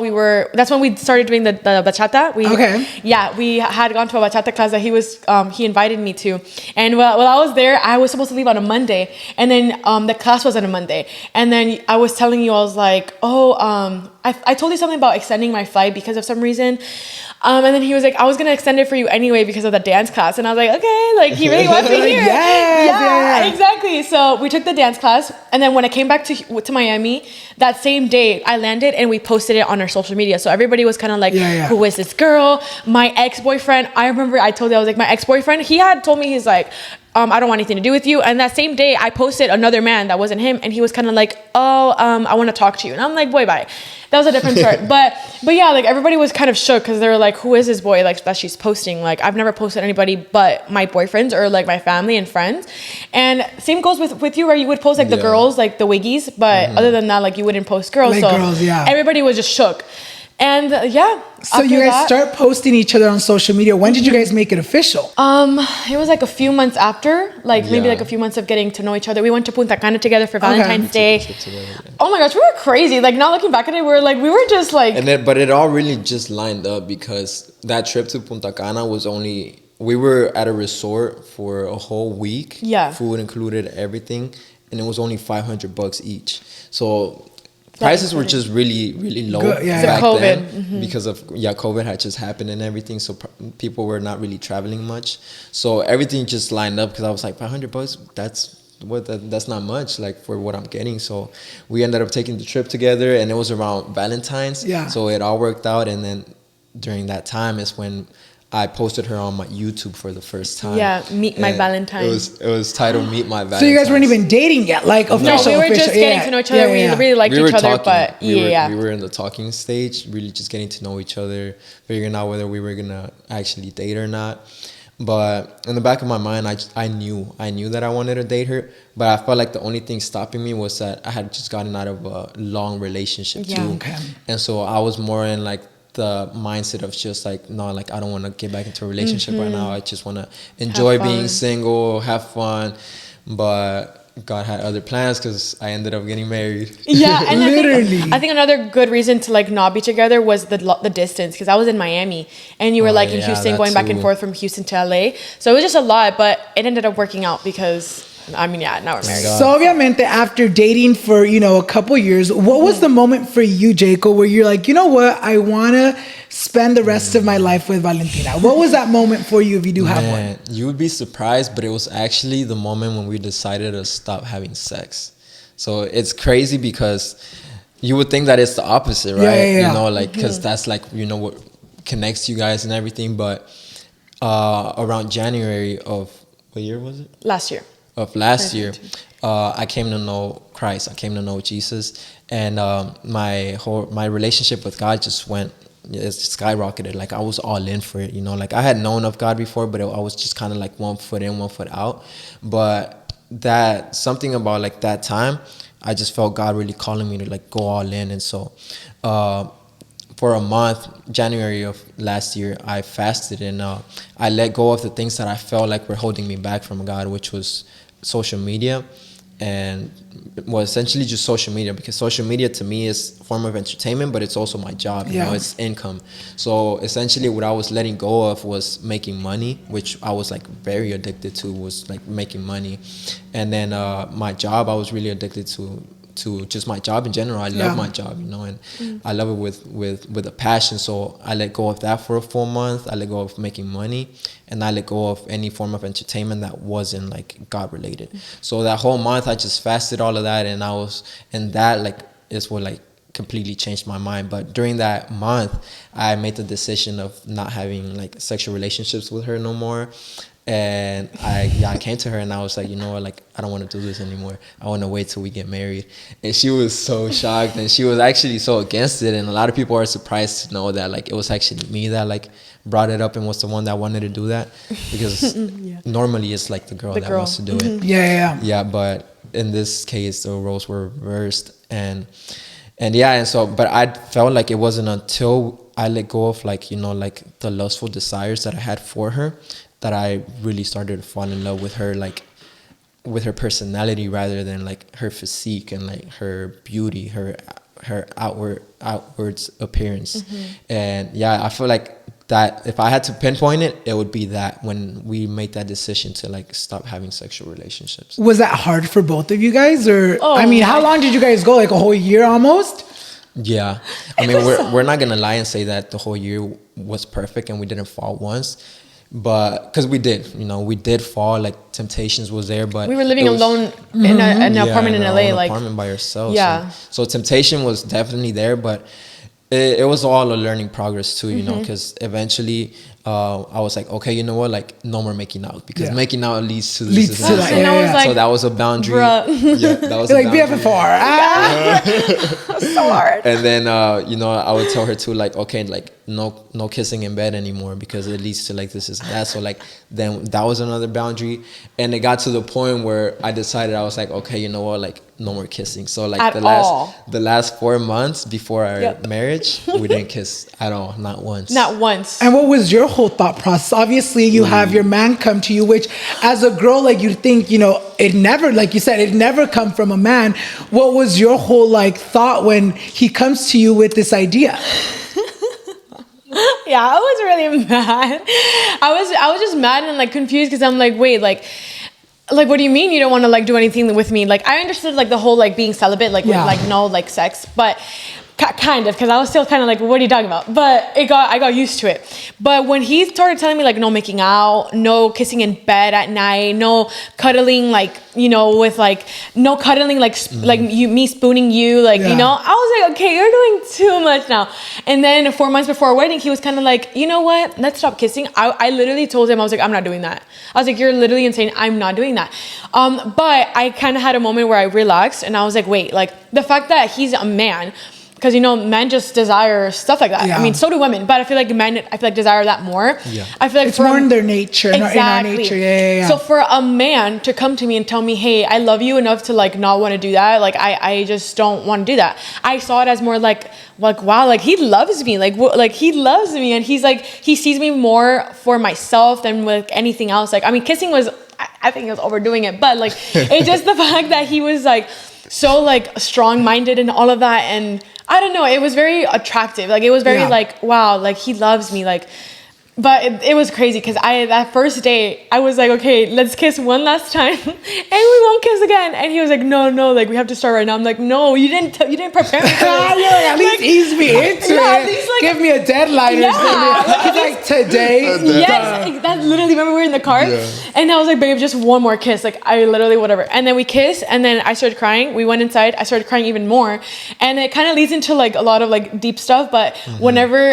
Speaker 3: That's when we started doing the bachata. We had gone to a bachata class that he invited me to, and while I was there, I was supposed to leave on a Monday, and then the class was on a Monday, and then I was telling you, I was like, I told you something about extending my flight because of some reason. And then he was like, I was going to extend it for you anyway because of the dance class. And I was like, okay, like he really wants me here. Yeah, exactly. So we took the dance class. And then when I came back to Miami, that same day I landed and we posted it on our social media. So everybody was kind of like, who is this girl? My ex-boyfriend. I remember I told you, I was like, my ex-boyfriend, he had told me, he's like, I don't want anything to do with you. And that same day I posted another man that wasn't him. And he was kind of like, I want to talk to you. And I'm like, boy, bye. That was a different start. But yeah, like everybody was kind of shook because they were like, who is this boy like that she's posting? Like I've never posted anybody but my boyfriends or like my family and friends. And same goes with you where you would post like the girls, like the wiggies. But other than that, like you wouldn't post girls.
Speaker 2: Like
Speaker 3: so
Speaker 2: girls,
Speaker 3: everybody was just shook. And
Speaker 2: so you guys start posting each other on social media. When did you guys make it official?
Speaker 3: It was like a few months after, maybe like a few months of getting to know each other. We went to Punta Cana together for Valentine's Day. Oh my gosh, we were crazy. Like now looking back at it, we were just like.
Speaker 1: But it all really just lined up because that trip to Punta Cana we were at a resort for a whole week. Yeah. Food included, everything, and it was only $500 each. So. Prices were just really, really low back then because of COVID had just happened and everything. So people were not really traveling much. So everything just lined up because I was like, $500. That's not much like for what I'm getting. So we ended up taking the trip together, and it was around Valentine's. Yeah. So it all worked out, and then during that time is when I posted her on my YouTube for the first time.
Speaker 3: Yeah, Meet My Valentine.
Speaker 1: It was titled Meet My Valentine.
Speaker 2: So you guys weren't even dating yet, like official?
Speaker 3: No, we were just getting to know each other. We really liked each other, but
Speaker 1: we were in the talking stage, really just getting to know each other, figuring out whether we were gonna actually date or not. But in the back of my mind, I knew that I wanted to date her, but I felt like the only thing stopping me was that I had just gotten out of a long relationship too. Okay. And so I was more in like the mindset of just like, no, like I don't want to get back into a relationship right now. I just want to enjoy being single, have fun. But God had other plans because I ended up getting married.
Speaker 3: Yeah, and
Speaker 2: Literally.
Speaker 3: I think another good reason to like not be together was the distance, because I was in Miami and you were like in
Speaker 1: yeah,
Speaker 3: Houston,
Speaker 1: that
Speaker 3: going back and
Speaker 1: too.
Speaker 3: forth from Houston to LA. So it was just a lot, but it ended up working out because now we're married.
Speaker 1: God.
Speaker 2: So obviamente after dating for, a couple years, what was the moment for you, Jayco, where you're like, you know what, I want to spend the rest of my life with Valentina? What was that moment for you if you do have one?
Speaker 1: Man, you would be surprised, but it was actually the moment when we decided to stop having sex. So it's crazy because you would think that it's the opposite, right?
Speaker 2: Yeah.
Speaker 1: You know, like, because that's like, what connects you guys and everything. But around January of, what year was it?
Speaker 3: Last year.
Speaker 1: Of last year, I came to know Christ. I came to know Jesus, and my relationship with God just skyrocketed. Like I was all in for it, Like I had known of God before, but I was just kind of like 1 foot in, 1 foot out. But that something about like that time, I just felt God really calling me to like go all in, and so. For a month, January of last year, I fasted and I let go of the things that I felt like were holding me back from God, which was social media, and essentially just social media, because social media to me is a form of entertainment, but it's also my job, it's income. So essentially what I was letting go of was making money, which I was like very addicted to, was like making money. And then my job, I was really addicted to just my job in general. I love my job, and I love it with a passion. So I let go of that for a full month. I let go of making money, and I let go of any form of entertainment that wasn't like God related. So that whole month I just fasted all of that, and that like is what like completely changed my mind. But during that month, I made the decision of not having like sexual relationships with her no more. And I came to her and I was like, like, I don't want to do this anymore. I want to wait till we get married. And she was so shocked, and she was actually so against it. And a lot of people are surprised to know that like it was actually me that like brought it up and was the one that wanted to do that, because normally it's like the girl that wants to do it. Yeah. But in this case, the roles were reversed, and so, but I felt like it wasn't until I let go of like, like the lustful desires that I had for her, that I really started to fall in love with her, like with her personality rather than like her physique and like her beauty, her outwards appearance. And I feel like that if I had to pinpoint it, it would be that when we made that decision to like stop having sexual relationships.
Speaker 2: Was that hard for both of you guys? Or how long did you guys go? Like a whole year almost?
Speaker 1: Yeah. I mean, we're not going to lie and say that the whole year was perfect and we didn't fall once. But because we did fall, like temptations was there, but
Speaker 3: we were living alone in an apartment in LA, like
Speaker 1: apartment by ourselves. Yeah. So temptation was definitely there, but it was all a learning progress too, because eventually I was like, okay, you know what, like no more making out, because making out leads to this.
Speaker 2: To that.
Speaker 3: And I was like,
Speaker 1: so that was a boundary.
Speaker 3: Bruh.
Speaker 1: Yeah, that was
Speaker 2: like
Speaker 1: a boundary.
Speaker 2: BFFR.
Speaker 3: So hard.
Speaker 1: And then I would tell her too, like, okay, like no kissing in bed anymore, because it leads to like this and that. So like then that was another boundary, and it got to the point where I decided, I was like, okay, you know what, like no more kissing. So like the last 4 months before our marriage, we didn't kiss at all, not once.
Speaker 2: And what was your whole thought process? Obviously you have your man come to you, which as a girl, like you think, it never, like you said, it never come from a man. What was your whole like thought when he comes to you with this idea?
Speaker 3: Yeah, I was really mad. I was just mad and like confused, because I'm like, wait, like what do you mean you don't want to like do anything with me? Like I understood like the whole like being celibate, like with like no like sex, but kind of, because I was still kind of like, what are you talking about? But I got used to it. But when he started telling me like no making out, no kissing in bed at night, no cuddling, like with like no cuddling, like like me spooning you, like I was like, okay, you're doing too much now. And then 4 months before our wedding, he was kind of like, you know what, let's stop kissing. I literally told him, I was like, I'm not doing that. I was like, you're literally insane, I'm not doing that. But I kind of had a moment where I relaxed, and I was like, wait, like the fact that he's a man, because men just desire stuff like that. I mean, so do women, but I feel like men, desire that more. I feel like
Speaker 2: it's more in their nature, in our nature. Yeah.
Speaker 3: So for a man to come to me and tell me, hey, I love you enough to like not want to do that, like I just don't want to do that. I saw it as more like wow, like he loves me, like he loves me, and he's like, he sees me more for myself than with anything else. Like I mean, kissing was I think he was overdoing it, but like, it's just the fact that he was like so like strong-minded and all of that, and I don't know, it was very attractive. Like, it was very like, wow, like he loves me, like. But it was crazy because that first day, I was like, okay, let's kiss one last time and we won't kiss again. And he was like, no, like, we have to start right now. I'm like, no, you didn't prepare me for this.
Speaker 2: At least ease me into it. At least, like, give me a deadline or something. He's like, today.
Speaker 3: Yes, that literally, remember we were in the car? Yeah. And I was like, babe, just one more kiss. Like, I literally, whatever. And then we kissed, and then I started crying. We went inside. I started crying even more. And it kind of leads into like a lot of like deep stuff. But whenever,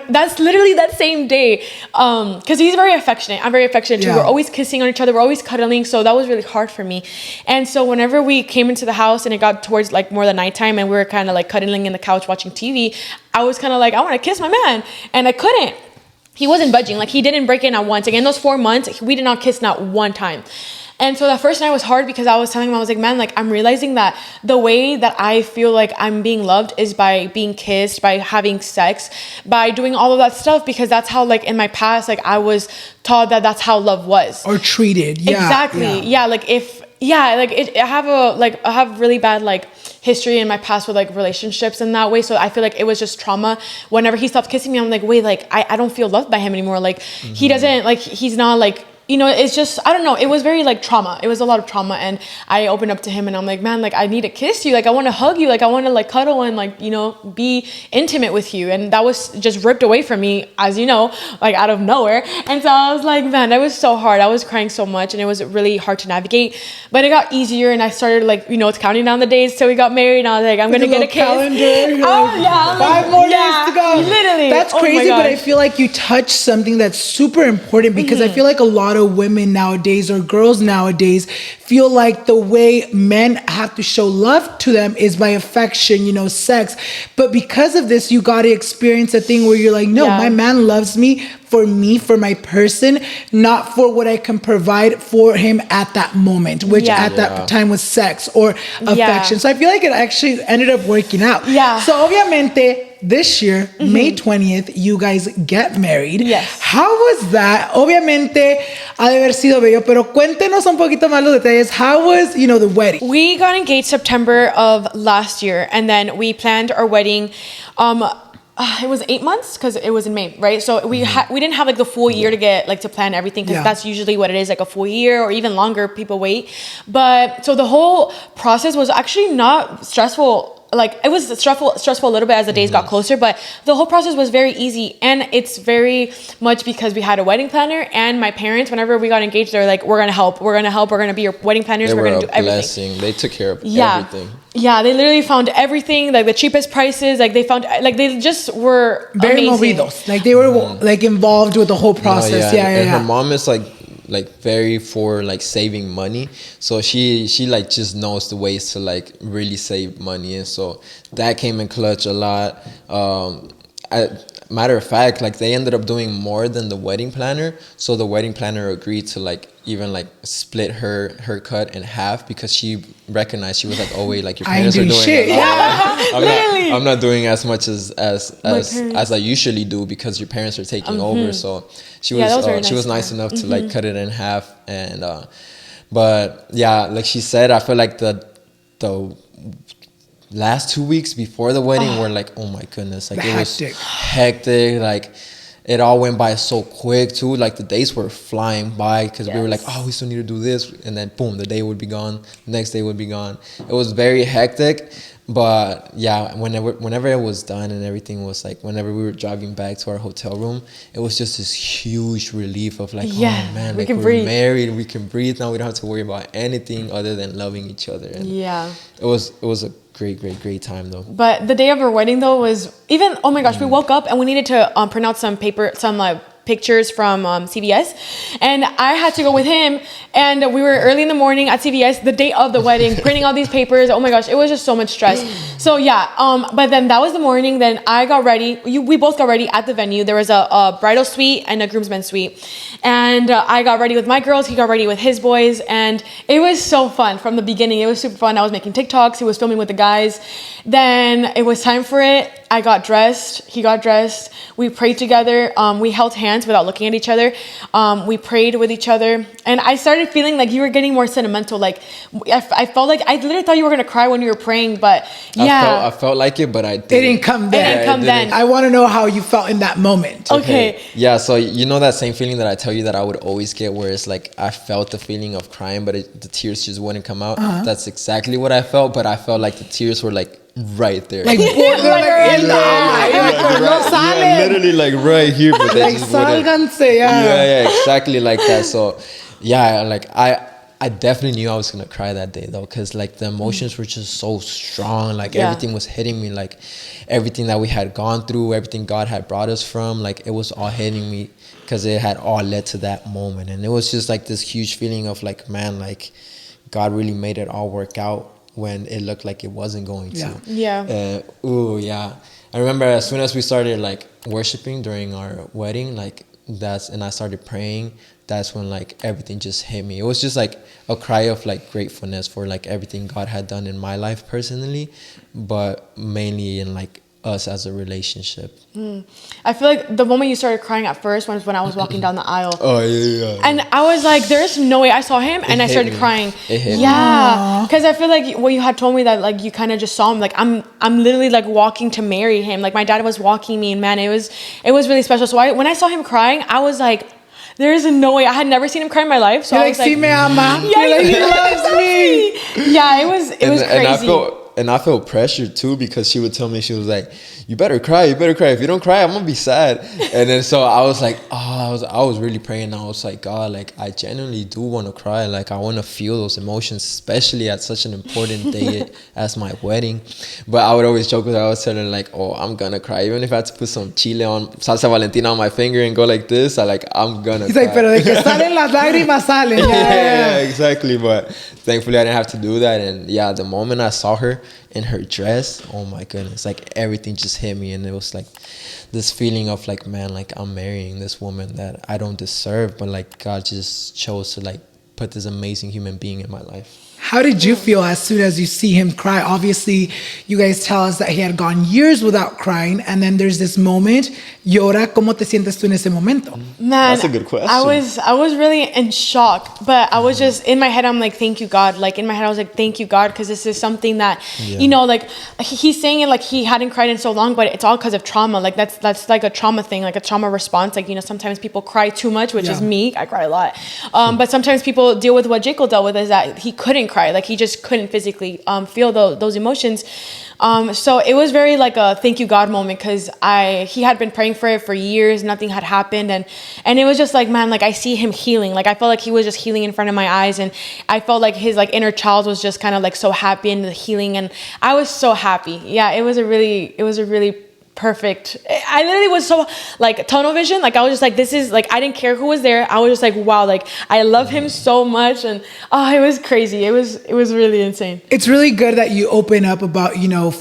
Speaker 3: that's literally that same day, because he's very affectionate. I'm very affectionate too. We're always kissing on each other. We're always cuddling. So that was really hard for me. And so whenever we came into the house and it got towards like more the nighttime and we were kind of like cuddling in the couch watching TV, I was kind of like, I want to kiss my man. And I couldn't. He wasn't budging. Like, he didn't break it not once. Like, in those 4 months, we did not kiss not one time. And so that first night was hard because I was telling him, I was like, man, like, I'm realizing that the way that I feel like I'm being loved is by being kissed, by having sex, by doing all of that stuff, because that's how, like, in my past, like, I was taught that that's how love was.
Speaker 2: Or treated. Yeah.
Speaker 3: Exactly. Yeah. Like, I have really bad, like, history in my past with, like, relationships in that way. So I feel like it was just trauma. Whenever he stopped kissing me, I'm like, wait, like, I don't feel loved by him anymore. Like, he doesn't, like, he's not, like, you know, it's just, I don't know. It was very like trauma. It was a lot of trauma. And I opened up to him and I'm like, man, like, I need to kiss you. Like, I want to hug you. Like, I want to like cuddle and like, you know, be intimate with you. And that was just ripped away from me, as you know, like out of nowhere. And so I was like, man, that was so hard. I was crying so much and it was really hard to navigate, but it got easier. And I started like, you know, counting down the days till we got married. And I was like, I'm going to get a kiss.
Speaker 2: Calendar, oh yeah. 5 more days to go.
Speaker 3: Literally.
Speaker 2: That's crazy. But I feel like you touched something that's super important because I feel like a lot of women nowadays or girls nowadays feel like the way men have to show love to them is by affection, you know, sex. But because of this, you got to experience a thing where you're like, no, my man loves me, for my person, not for what I can provide for him at that moment, which at that time was sex or affection. So I feel like it actually ended up working out.
Speaker 3: Yeah.
Speaker 2: So obviamente, this year, May 20th, you guys get married.
Speaker 3: Yes.
Speaker 2: How was that? Obviamente, ha de haber sido bello, pero cuéntenos un poquito más los detalles. How was, you know, the wedding?
Speaker 3: We got engaged September of last year, and then we planned our wedding. It was 8 months because it was in May, right? So we didn't have like the full year to get like to plan everything, because that's usually what it is, like a full year or even longer. People wait, but so the whole process was actually not stressful. Like, it was stressful a little bit as the days got closer, but the whole process was very easy. And it's very much because we had a wedding planner, and my parents, whenever we got engaged, they're like, we're going to help. We're going to be your wedding planners. We're going to do everything.
Speaker 1: Blessing. They took care of everything.
Speaker 3: Yeah, they literally found everything, like the cheapest prices. Like, they found, like, they just were
Speaker 2: very
Speaker 3: amazing.
Speaker 2: movidos. Like, they were like involved with the whole process.
Speaker 1: And her mom is like very for like saving money, so she like just knows the ways to like really save money, and so that came in clutch a lot. Matter of fact, like, they ended up doing more than the wedding planner, so the wedding planner agreed to like even like split her cut in half, because she recognized, she was like, oh wait, like, your parents are doing shit. I'm not doing as much as I usually do, because your parents are taking over. So she was nice enough to like cut it in half. And but yeah, like she said, I feel like the last 2 weeks before the wedding were like, oh my goodness, like, it was hectic. Like, it all went by so quick too. Like, the days were flying by, because we were like, oh, we still need to do this, and then boom, the day would be gone, the next day would be gone. It was very hectic. But yeah, whenever it was done and everything was like, whenever we were driving back to our hotel room, it was just this huge relief of like, oh man, like, we're married, we can breathe now, we don't have to worry about anything other than loving each other. And it was a great time though. But
Speaker 3: the day of our wedding though was even, oh my gosh, we woke up and we needed to print out some pictures from CVS, and I had to go with him, and we were early in the morning at CVS the day of the wedding printing all these papers. Oh my gosh, it was just so much stress. So but then that was the morning. Then I got ready. We both got ready at the venue. There was a bridal suite and a groomsmen suite, and I got ready with my girls, he got ready with his boys, and it was so fun from the beginning. It was super fun. I was making TikToks, he was filming with the guys, Then it was time for it. I got dressed. He got dressed. We prayed together. We held hands without looking at each other. We prayed with each other. And I started feeling like you were getting more sentimental. Like, I felt like, I literally thought you were going to cry when you were praying, but yeah.
Speaker 1: I felt like it, but I didn't.
Speaker 2: It didn't come then.
Speaker 3: It didn't come then.
Speaker 2: I want to know how you felt in that moment.
Speaker 3: Okay.
Speaker 1: Yeah, so you know that same feeling that I tell you that I would always get, where it's like I felt the feeling of crying, but the tears just wouldn't come out. That's exactly what I felt, but I felt like the tears were like right there.
Speaker 2: Like, like in the eye.
Speaker 1: Literally like right here, but they
Speaker 2: Like,
Speaker 1: just wouldn't.
Speaker 2: sálganse,
Speaker 1: Yeah, exactly like that. So yeah, like I definitely knew I was gonna cry that day though, because like the emotions were just so strong. Like everything was hitting me, like everything that we had gone through, everything God had brought us from, like it was all hitting me, because it had all led to that moment. And it was just like this huge feeling of like, man, like God really made it all work out when it looked like it wasn't going to.
Speaker 3: Yeah.
Speaker 1: I remember as soon as we started like worshiping during our wedding, like and I started praying, that's when like everything just hit me. It was just like a cry of like gratefulness for like everything God had done in my life personally, but mainly in like us as a relationship.
Speaker 3: I feel like the moment you started crying at first was when I was walking down the aisle.
Speaker 1: Oh yeah.
Speaker 3: And I was like, there's no way. I saw him and I started crying.
Speaker 1: It hit me.
Speaker 3: Yeah, because I feel like what you had told me, that like you kind of just saw him. Like I'm literally like walking to marry him. Like my dad was walking me, and man, it was really special. So when I saw him crying, I was like, there is no way. I had never seen him cry in my life. So I was like,
Speaker 2: "Si me ama."
Speaker 3: Yeah, he loves me. Yeah, it was crazy.
Speaker 1: And I felt pressured too, because she would tell me, she was like, you better cry. If you don't cry, I'm gonna be sad. And then so I was like, I was really praying. I was like, God, like I genuinely do want to cry. Like I want to feel those emotions, especially at such an important day as my wedding. But I would always joke with her. I was telling her like, oh, I'm gonna cry, even if I had to put some chile on salsa Valentina on my finger and go like this. I'm gonna.
Speaker 2: He's
Speaker 1: cry.
Speaker 2: like, pero de que salen las lágrimas salen.
Speaker 1: Yeah, exactly. But thankfully I didn't have to do that. And yeah, the moment I saw her in her dress, oh my goodness, like everything just hit me. And it was like this feeling of like, man, like I'm marrying this woman that I don't deserve, but like God just chose to like put this amazing human being in my life.
Speaker 2: How did you feel as soon as you see him cry? Obviously, you guys tell us that he had gone years without crying, and then there's this moment. Llora. ¿Cómo te sientes tú en ese momento?
Speaker 3: Man,
Speaker 1: that's a good question.
Speaker 3: I was really in shock, but I was just in my head. I'm like, thank you, God. Like in my head, I was like, thank you, God, because this is something that you know, like he's saying it like he hadn't cried in so long, but it's all because of trauma. Like that's like a trauma thing, like a trauma response. Like, you know, sometimes people cry too much, which is me. I cry a lot, but sometimes people deal with what Jayco dealt with, is that he couldn't cry. Like he just couldn't physically feel those emotions. So it was very like a thank you God moment, because he had been praying for it for years. Nothing had happened. And it was just like, man, like I see him healing. Like I felt like he was just healing in front of my eyes. And I felt like his like inner child was just kind of like so happy in the healing. And I was so happy. Yeah, it was a really perfect. I literally was so like tunnel vision. Like I was just like, this is like, I didn't care who was there. I was just like, wow, like I love him so much. And it was crazy. It was really insane.
Speaker 2: It's really good that you open up about, you know,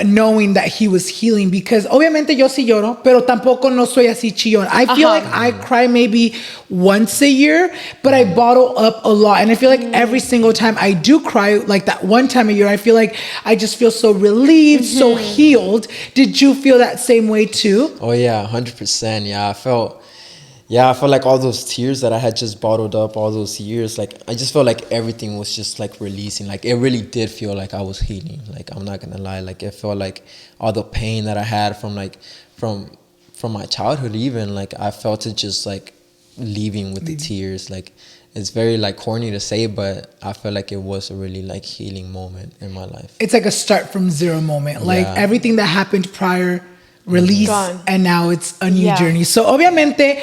Speaker 2: knowing that he was healing, because obviamente yo sí lloro, pero tampoco no soy así chillón. I feel like I cry maybe once a year, but I bottle up a lot. And I feel like every single time I do cry, like that one time a year, I feel like I just feel so relieved, so healed. Did you feel that same way too?
Speaker 1: Oh yeah, 100%. Yeah, I felt like all those tears that I had just bottled up all those years, like I just felt like everything was just like releasing. Like it really did feel like I was healing. Like I'm not gonna lie, like it felt like all the pain that I had from my childhood, even like I felt it just like leaving with the tears. Like it's very like corny to say, but I feel like it was a really like healing moment in my life.
Speaker 2: It's like a start from zero moment. Like everything that happened prior, release,
Speaker 3: gone.
Speaker 2: And now it's a new journey. So obviamente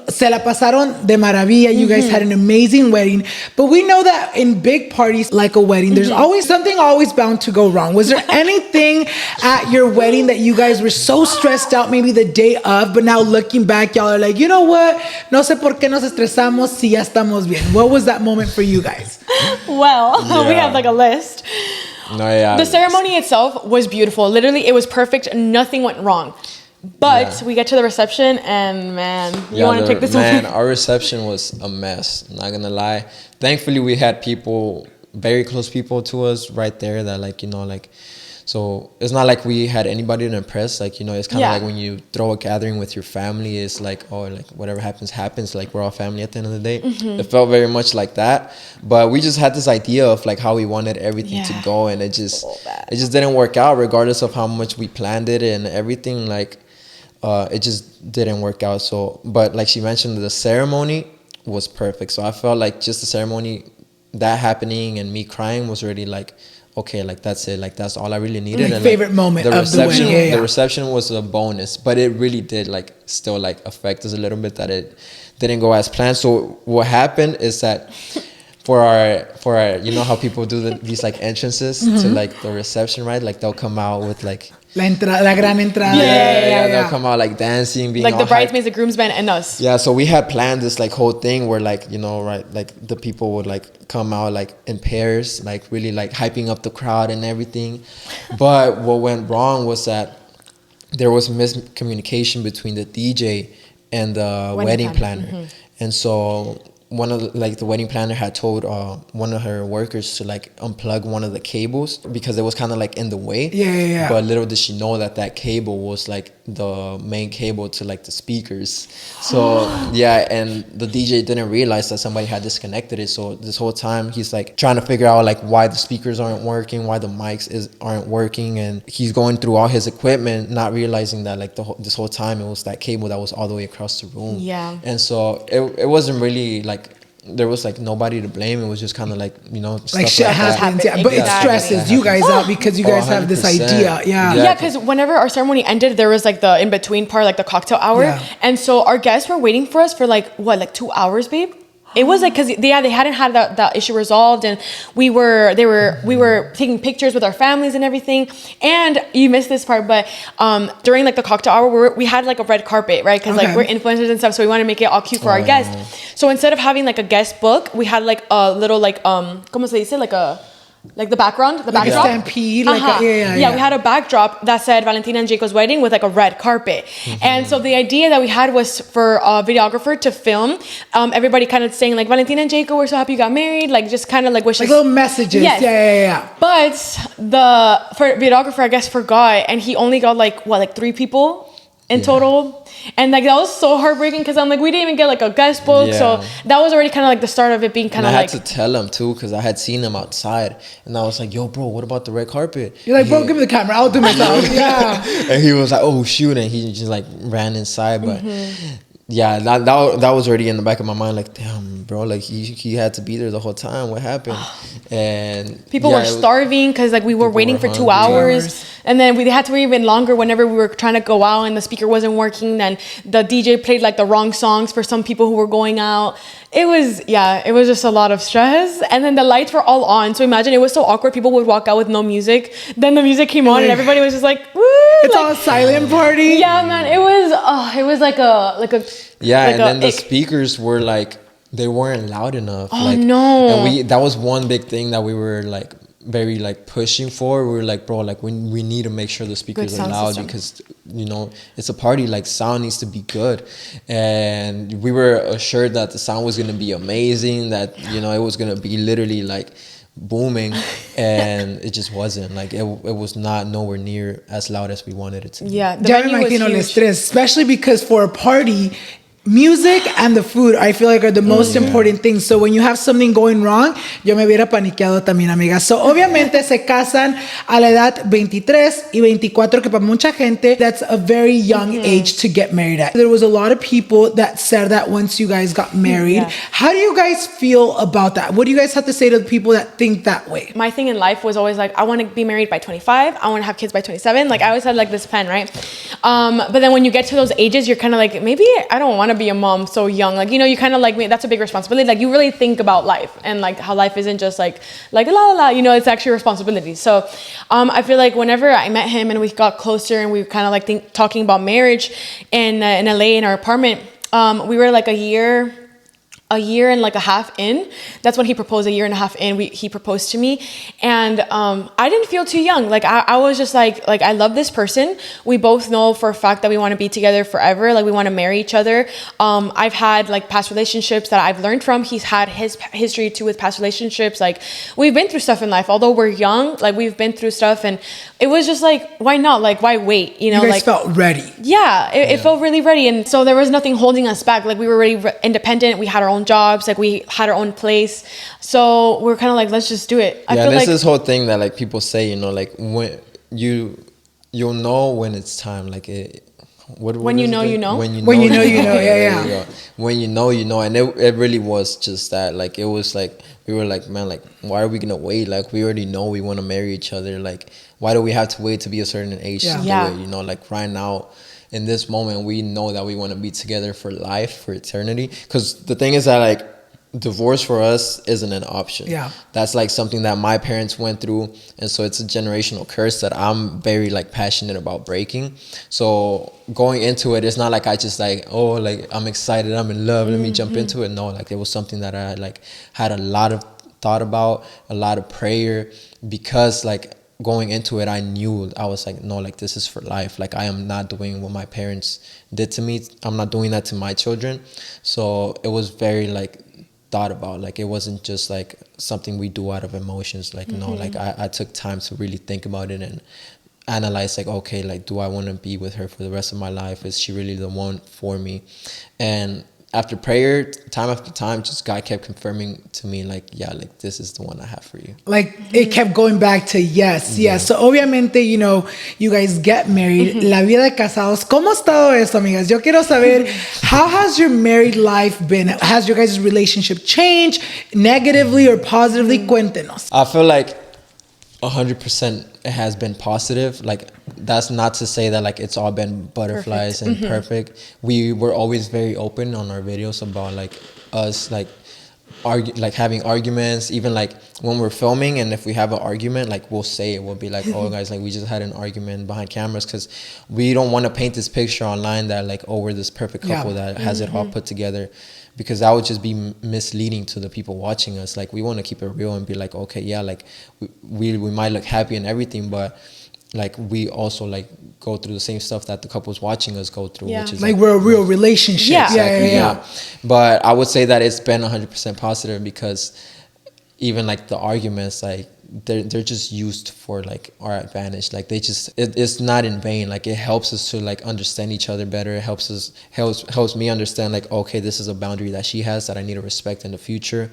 Speaker 2: se la pasaron de maravilla. You guys had an amazing wedding, but we know that in big parties like a wedding, there's always something bound to go wrong. Was there anything at your wedding that you guys were so stressed out maybe the day of, but now looking back, y'all are like, you know what? No sé por qué nos estresamos si ya estamos bien. What was that moment for you guys?
Speaker 3: Well, we have like a list.
Speaker 1: No, yeah.
Speaker 3: The ceremony itself was beautiful. Literally, it was perfect. Nothing went wrong. But we get to the reception, and man, you want to take this
Speaker 1: man,
Speaker 3: over?
Speaker 1: our reception was a mess. Not gonna lie. Thankfully, we had people, very close people to us, right there that like, you know, like So it's not like we had anybody to impress. Like, you know, it's kind of
Speaker 3: Yeah.
Speaker 1: like when you throw a gathering with your family, it's like, oh, like whatever happens. Like, we're all family at the end of the day. It felt very much like that. But we just had this idea of like how we wanted everything to go, and it just didn't work out, regardless of how much we planned it and everything. Like, it just didn't work out. So, but like she mentioned, the ceremony was perfect. So I felt like just the ceremony, that happening and me crying was already like, okay, like that's it, like that's all I really needed.
Speaker 2: Like
Speaker 1: and
Speaker 2: favorite
Speaker 1: like,
Speaker 2: moment
Speaker 1: the
Speaker 2: of
Speaker 1: reception,
Speaker 2: the wedding.
Speaker 1: the reception was a bonus, but it really did like still like affect us a little bit that it didn't go as planned. So what happened is that for our you know how people do these like entrances to like the reception, right? Like they'll come out with like
Speaker 2: La gran entrada.
Speaker 1: yeah, they'll come out like dancing, being
Speaker 3: Like
Speaker 1: all
Speaker 3: the
Speaker 1: hyped.
Speaker 3: bridesmaids, the groomsmen, and us.
Speaker 1: Yeah, so we had planned this like whole thing where like, you know, right, like the people would like come out like in pairs, like really like hyping up the crowd and everything. But what went wrong was that there was miscommunication between the DJ and the wedding planner. And so one of the wedding planner had told one of her workers to like unplug one of the cables because it was kind of like in the way.
Speaker 2: Yeah.
Speaker 1: But little did she know that cable was like the main cable to like the speakers. So yeah, and the DJ didn't realize that somebody had disconnected it. So this whole time he's like trying to figure out like why the speakers aren't working, why the mics aren't working, and he's going through all his equipment, not realizing that like this whole time it was that cable that was all the way across the room.
Speaker 3: Yeah.
Speaker 1: And so it wasn't really like there was like nobody to blame. It was just kind of like, you know,
Speaker 2: Like shit happens, yeah. But it
Speaker 3: Exactly.
Speaker 2: stresses you guys out because you guys have this
Speaker 1: 100%.
Speaker 2: idea. Yeah.
Speaker 3: Yeah, because whenever our ceremony ended, there was like the in-between part, like the cocktail hour.
Speaker 2: Yeah.
Speaker 3: And so our guests were waiting for us for like, what, like 2 hours, babe? It was like, cause they hadn't had that issue resolved, and we were taking pictures with our families and everything. And you missed this part, but during like the cocktail hour, we had like a red carpet, right? Cause like we're influencers and stuff, so we want to make it all cute for our guests. So instead of having like a guest book, we had like a little like ¿cómo se dice? Like the background, the
Speaker 2: Like a
Speaker 3: backdrop.
Speaker 2: stampede, like
Speaker 3: Yeah, we had a backdrop that said Valentina and Jayco's wedding with like a red carpet. And so the idea that we had was for a videographer to film everybody kind of saying like, Valentina and Jayco, we're so happy you got married. Like just kind of like wishes.
Speaker 2: Like little messages.
Speaker 3: Yes.
Speaker 2: Yeah.
Speaker 3: But the videographer, I guess, forgot, and he only got like 3 people in total. And like that was so heartbreaking because I'm like, we didn't even get like a guest book. So that was already kind of like the start of it being kind of like.
Speaker 1: I had to tell him too because I had seen him outside, and I was like, yo, bro, what about the red carpet?
Speaker 2: You're like, bro, give me the camera, I'll do myself. Yeah.
Speaker 1: And he was like, oh shoot, and he just like ran inside. But yeah, that was already in the back of my mind, like, damn, bro, like he had to be there the whole time. What happened? And
Speaker 3: people were starving because like we were waiting for 2 hours, and then we had to wait even longer whenever we were trying to go out and the speaker wasn't working. Then the DJ played like the wrong songs for some people who were going out. It was just a lot of stress. And then the lights were all on, so imagine it was so awkward. People would walk out with no music, then the music came on and everybody was just like, woo,
Speaker 2: it's all a silent party.
Speaker 3: Yeah, man, it was like a
Speaker 1: and then the speakers were like, they weren't loud enough.
Speaker 3: Oh, no.
Speaker 1: And that was one big thing that we were like very like pushing for. We were like, bro, like we need to make sure the speakers are loud because, you know, it's a party, like sound needs to be good. And we were assured that the sound was going to be amazing, that, you know, it was going to be literally like booming, and it just wasn't. Like it was not nowhere near as loud as we wanted it to be.
Speaker 3: Yeah, the
Speaker 2: Ya me
Speaker 3: venue was
Speaker 2: imagino el
Speaker 3: huge.
Speaker 2: estrés, especially because for a party, music and the food, I feel like, are the most important things. So when you have something going wrong, yo me hubiera paniqueado también, amiga. So obviamente se casan a la edad 23 y 24, que para mucha gente, that's a very young age to get married at. There was a lot of people that said that once you guys got married. How do you guys feel about that? What do you guys have to say to the people that think that way?
Speaker 3: My thing in life was always like, I want to be married by 25. I want to have kids by 27. Like I always had like this plan, right? But then when you get to those ages, you're kind of like, maybe I don't want to be a mom so young. Like, you know, you kind of like, that's a big responsibility. Like you really think about life and like how life isn't just like la la la, you know, it's actually a responsibility. So I feel like whenever I met him and we got closer and we kind of like talking about marriage in LA in our apartment, we were like a year a year and like a half in, that's when he proposed. A year and a half in, he proposed to me, and I didn't feel too young. Like I was just like I love this person. We both know for a fact that we want to be together forever. Like we want to marry each other. I've had like past relationships that I've learned from. He's had his history too with past relationships. Like we've been through stuff in life. Although we're young, like we've been through stuff, and it was just like, why not? Like why wait? You know,
Speaker 2: you guys
Speaker 3: like
Speaker 2: felt ready.
Speaker 3: Yeah, it felt really ready, and so there was nothing holding us back. Like we were already independent. We had our own jobs, like we had our own place, so we're kind of like, let's just do it. I feel
Speaker 1: this
Speaker 3: like
Speaker 1: this whole thing that like people say, you know, like when you'll know when it's time, like it.
Speaker 3: When you know, you know.
Speaker 2: When you know, you know. Yeah.
Speaker 1: When you know, you know, and it really was just that. Like it was like we were like, man, like why are we gonna wait? Like we already know we want to marry each other. Like why do we have to wait to be a certain age to do it? You know, like right now. In this moment, we know that we want to be together for life, for eternity. Because the thing is that, like, divorce for us isn't an option.
Speaker 2: Yeah.
Speaker 1: That's, like, something that my parents went through. And so it's a generational curse that I'm very, like, passionate about breaking. So going into it, it's not like I just, like, oh, like, I'm excited, I'm in love, let me jump into it. No, like, it was something that I, like, had a lot of thought about, a lot of prayer. Because, like, going into it, I knew, I was like, no, like this is for life. Like I am not doing what my parents did to me. I'm not doing that to my children. So it was very like thought about. Like it wasn't just like something we do out of emotions. Like no, like I took time to really think about it and analyze like, okay, like do I want to be with her for the rest of my life? Is she really the one for me? And after prayer, time after time, just God kept confirming to me, like, yeah, like, this is the one I have for you.
Speaker 2: Like, it kept going back to yes. So, obviamente, you know, you guys get married. La vida de casados. ¿Cómo ha estado eso, amigas? Yo quiero saber, how has your married life been? Has your guys' relationship changed negatively or positively? Cuéntenos.
Speaker 1: I feel like 100% it has been positive. Like that's not to say that like it's all been butterflies and perfect. We were always very open on our videos about like us like having arguments, even like when we're filming, and if we have an argument, like we'll say it. We'll be like, oh guys, like we just had an argument behind cameras, because we don't want to paint this picture online that like, oh, we're this perfect couple that has it all put together, because that would just be misleading to the people watching us. Like we want to keep it real and be like, okay, yeah, like we might look happy and everything, but like we also like go through the same stuff that the couples watching us go through, which is
Speaker 2: like we're a real relationship.
Speaker 1: Yeah. But I would say that it's been 100% positive, because even like the arguments, like they're just used for like our advantage. Like they just it's not in vain. Like it helps us to like understand each other better. It helps me understand like, okay, this is a boundary that she has that I need to respect in the future,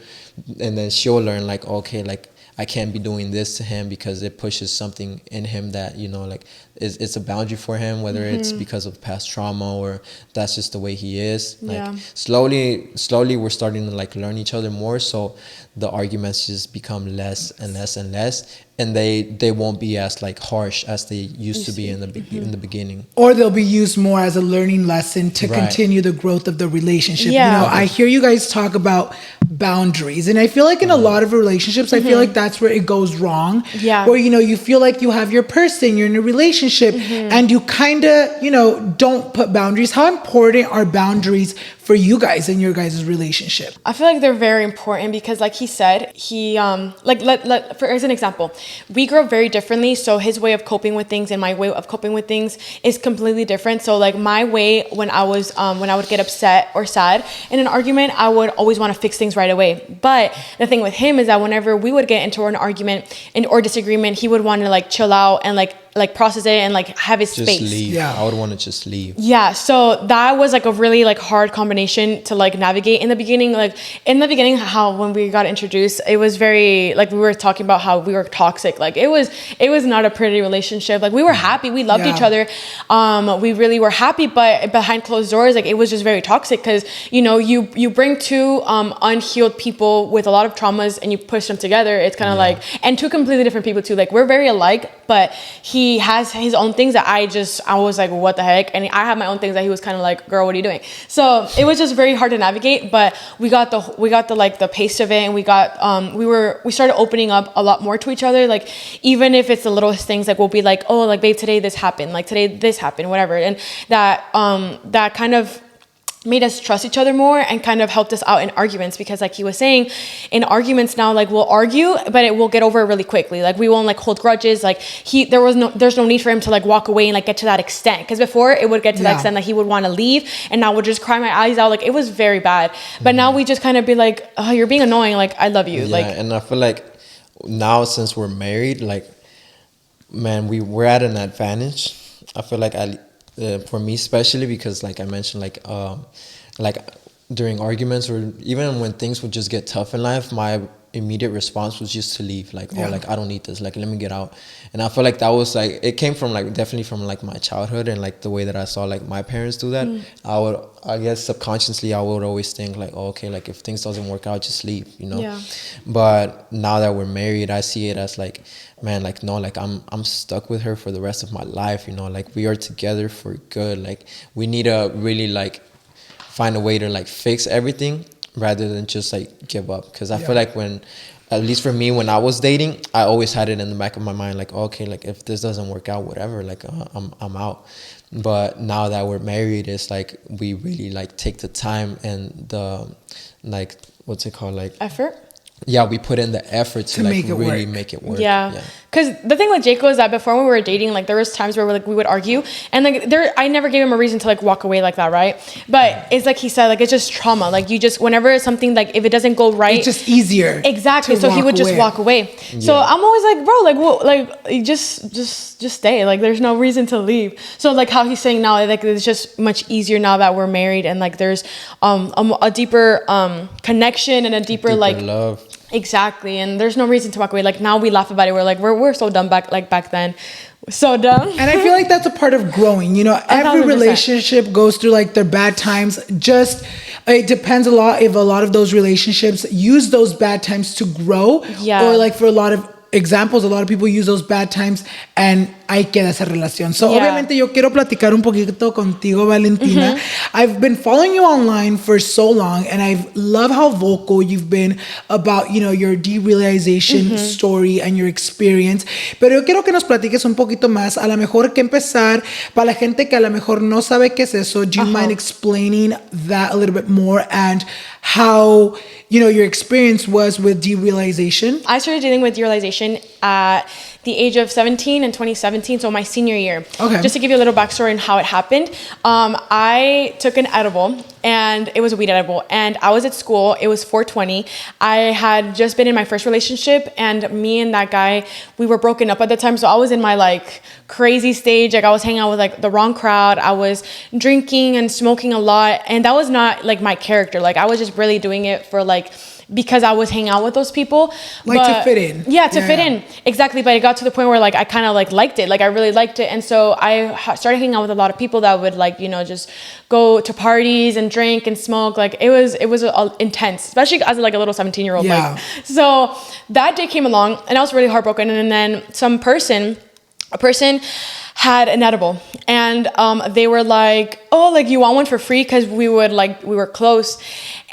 Speaker 1: and then she'll learn like, okay, like I can't be doing this to him because it pushes something in him that, you know, like it's a boundary for him, whether it's because of past trauma or that's just the way he is. Like slowly we're starting to like learn each other more. So the arguments just become less and less and less, and they won't be as like harsh as they used to be in the beginning.
Speaker 2: Or they'll be used more as a learning lesson to continue the growth of the relationship. You know, I hear you guys talk about boundaries, and I feel like in a lot of relationships, I feel like that's where it goes wrong. Where, you know, you feel like you have your person, you're in a relationship, and you kind of, you know, don't put boundaries. How important are boundaries for you guys in your guys' relationship?
Speaker 3: I feel like they're very important, because like he said, he for as an example, we grew up very differently. So his way of coping with things and my way of coping with things is completely different. So like my way, when I would get upset or sad in an argument, I would always want to fix things right away. But the thing with him is that whenever we would get into an argument or disagreement, he would want to like chill out and like process it and like have his space.
Speaker 1: Just leave. I would want to just leave.
Speaker 3: So that was like a really like hard combination to like navigate in the beginning. Like in the beginning, how when we got introduced, it was very like we were talking about how we were toxic. Like it was not a pretty relationship. Like we were happy, we loved each other. We really were happy, but behind closed doors, like it was just very toxic, because you know you bring two unhealed people with a lot of traumas and you push them together. It's kind of like, and two completely different people too. Like we're very alike, but he has his own things that I was like, what the heck? And I have my own things that he was kind of like, girl, what are you doing? So it was just very hard to navigate, but we got the like the pace of it, and we started opening up a lot more to each other. Like even if it's the littlest things, like we'll be like, oh, like babe, today this happened, like today this happened, whatever. And that kind of made us trust each other more and kind of helped us out in arguments, because like he was saying, in arguments now, like we'll argue, but it will get over really quickly. Like we won't like hold grudges. Like there's no need for him to like walk away and like get to that extent. Because before it would get to that extent that he would want to leave, and now would just cry my eyes out. Like it was very bad. But now we just kind of be like, oh, you're being annoying. Like I love you.
Speaker 1: Yeah,
Speaker 3: like,
Speaker 1: and I feel like now since we're married, like, man, we're at an advantage. I feel like for me especially, because like I mentioned, like during arguments or even when things would just get tough in life, my immediate response was just to leave. Like, oh, like I don't need this. Like, let me get out. And I feel like that was like, it came from like definitely from like my childhood and like the way that I saw like my parents do that. I guess subconsciously I would always think like, oh, okay, like if things doesn't work out, just leave, you know.
Speaker 3: Yeah.
Speaker 1: But now that we're married, I see it as like, man, like no, like I'm stuck with her for the rest of my life, you know. Like we are together for good. Like we need to really like find a way to like fix everything rather than just like give up. Because I feel like at least for me, when I was dating, I always had it in the back of my mind, like, okay, like if this doesn't work out, whatever, like I'm out. But now that we're married, it's like we really like take the time and the like, what's it called, like
Speaker 3: effort.
Speaker 1: Yeah, we put in the effort to like
Speaker 2: make it
Speaker 1: really
Speaker 2: work.
Speaker 1: make it work.
Speaker 3: Yeah. Because the thing with Jayco is that before when we were dating, like there was times where we would argue, and like I never gave him a reason to like walk away like that, right? But it's like he said, like it's just trauma. Like you just, whenever it's something like if it doesn't go right,
Speaker 2: it's just easier.
Speaker 3: Exactly. So he would just walk away. So I'm always like, bro, like well, like just stay. Like there's no reason to leave. So like how he's saying now, like it's just much easier now that we're married, and like there's a deeper connection and a deeper like
Speaker 1: love.
Speaker 3: Exactly, and there's no reason to walk away. Like now we laugh about it. We're like we're so dumb back then, so dumb.
Speaker 2: And I feel like that's a part of growing. You know, every
Speaker 3: 1,000%.
Speaker 2: Relationship goes through like their bad times. Just it depends a lot if a lot of those relationships use those bad times to grow, or like for a lot of examples, a lot of people use those bad times and ahí queda esa relación. So obviamente yo quiero platicar un poquito contigo, Valentina. I've been following you online for so long, and I love how vocal you've been about, you know, your derealization story and your experience. Pero yo quiero que nos platiques un poquito más. A lo mejor que empezar, para la gente que a lo mejor no sabe qué es eso, do you mind explaining that a little bit more and how, you know, your experience was with derealization?
Speaker 3: I started dealing with derealization at the age of 17 in 2017, so my senior year.
Speaker 2: Okay.
Speaker 3: Just to give you a little backstory on how it happened, I took an edible, and it was a weed edible, and I was at school. It was 420. I had just been in my first relationship, and me and that guy, we were broken up at the time, so I was in my like crazy stage. Like I was hanging out with like the wrong crowd. I was drinking and smoking a lot, and that was not like my character. Like I was just really doing it for like, because I was hanging out with those people.
Speaker 2: Like to fit in.
Speaker 3: Yeah, to fit in. Exactly. But it got to the point where like I kind of like liked it. Like I really liked it. And so I started hanging out with a lot of people that would like, you know, just go to parties and drink and smoke. Like it was intense, especially as like a little 17-year-old.
Speaker 2: Yeah.
Speaker 3: Like, so that day came along, and I was really heartbroken. And then a person had an edible, and they were like, oh, like you want one for free, because we were close.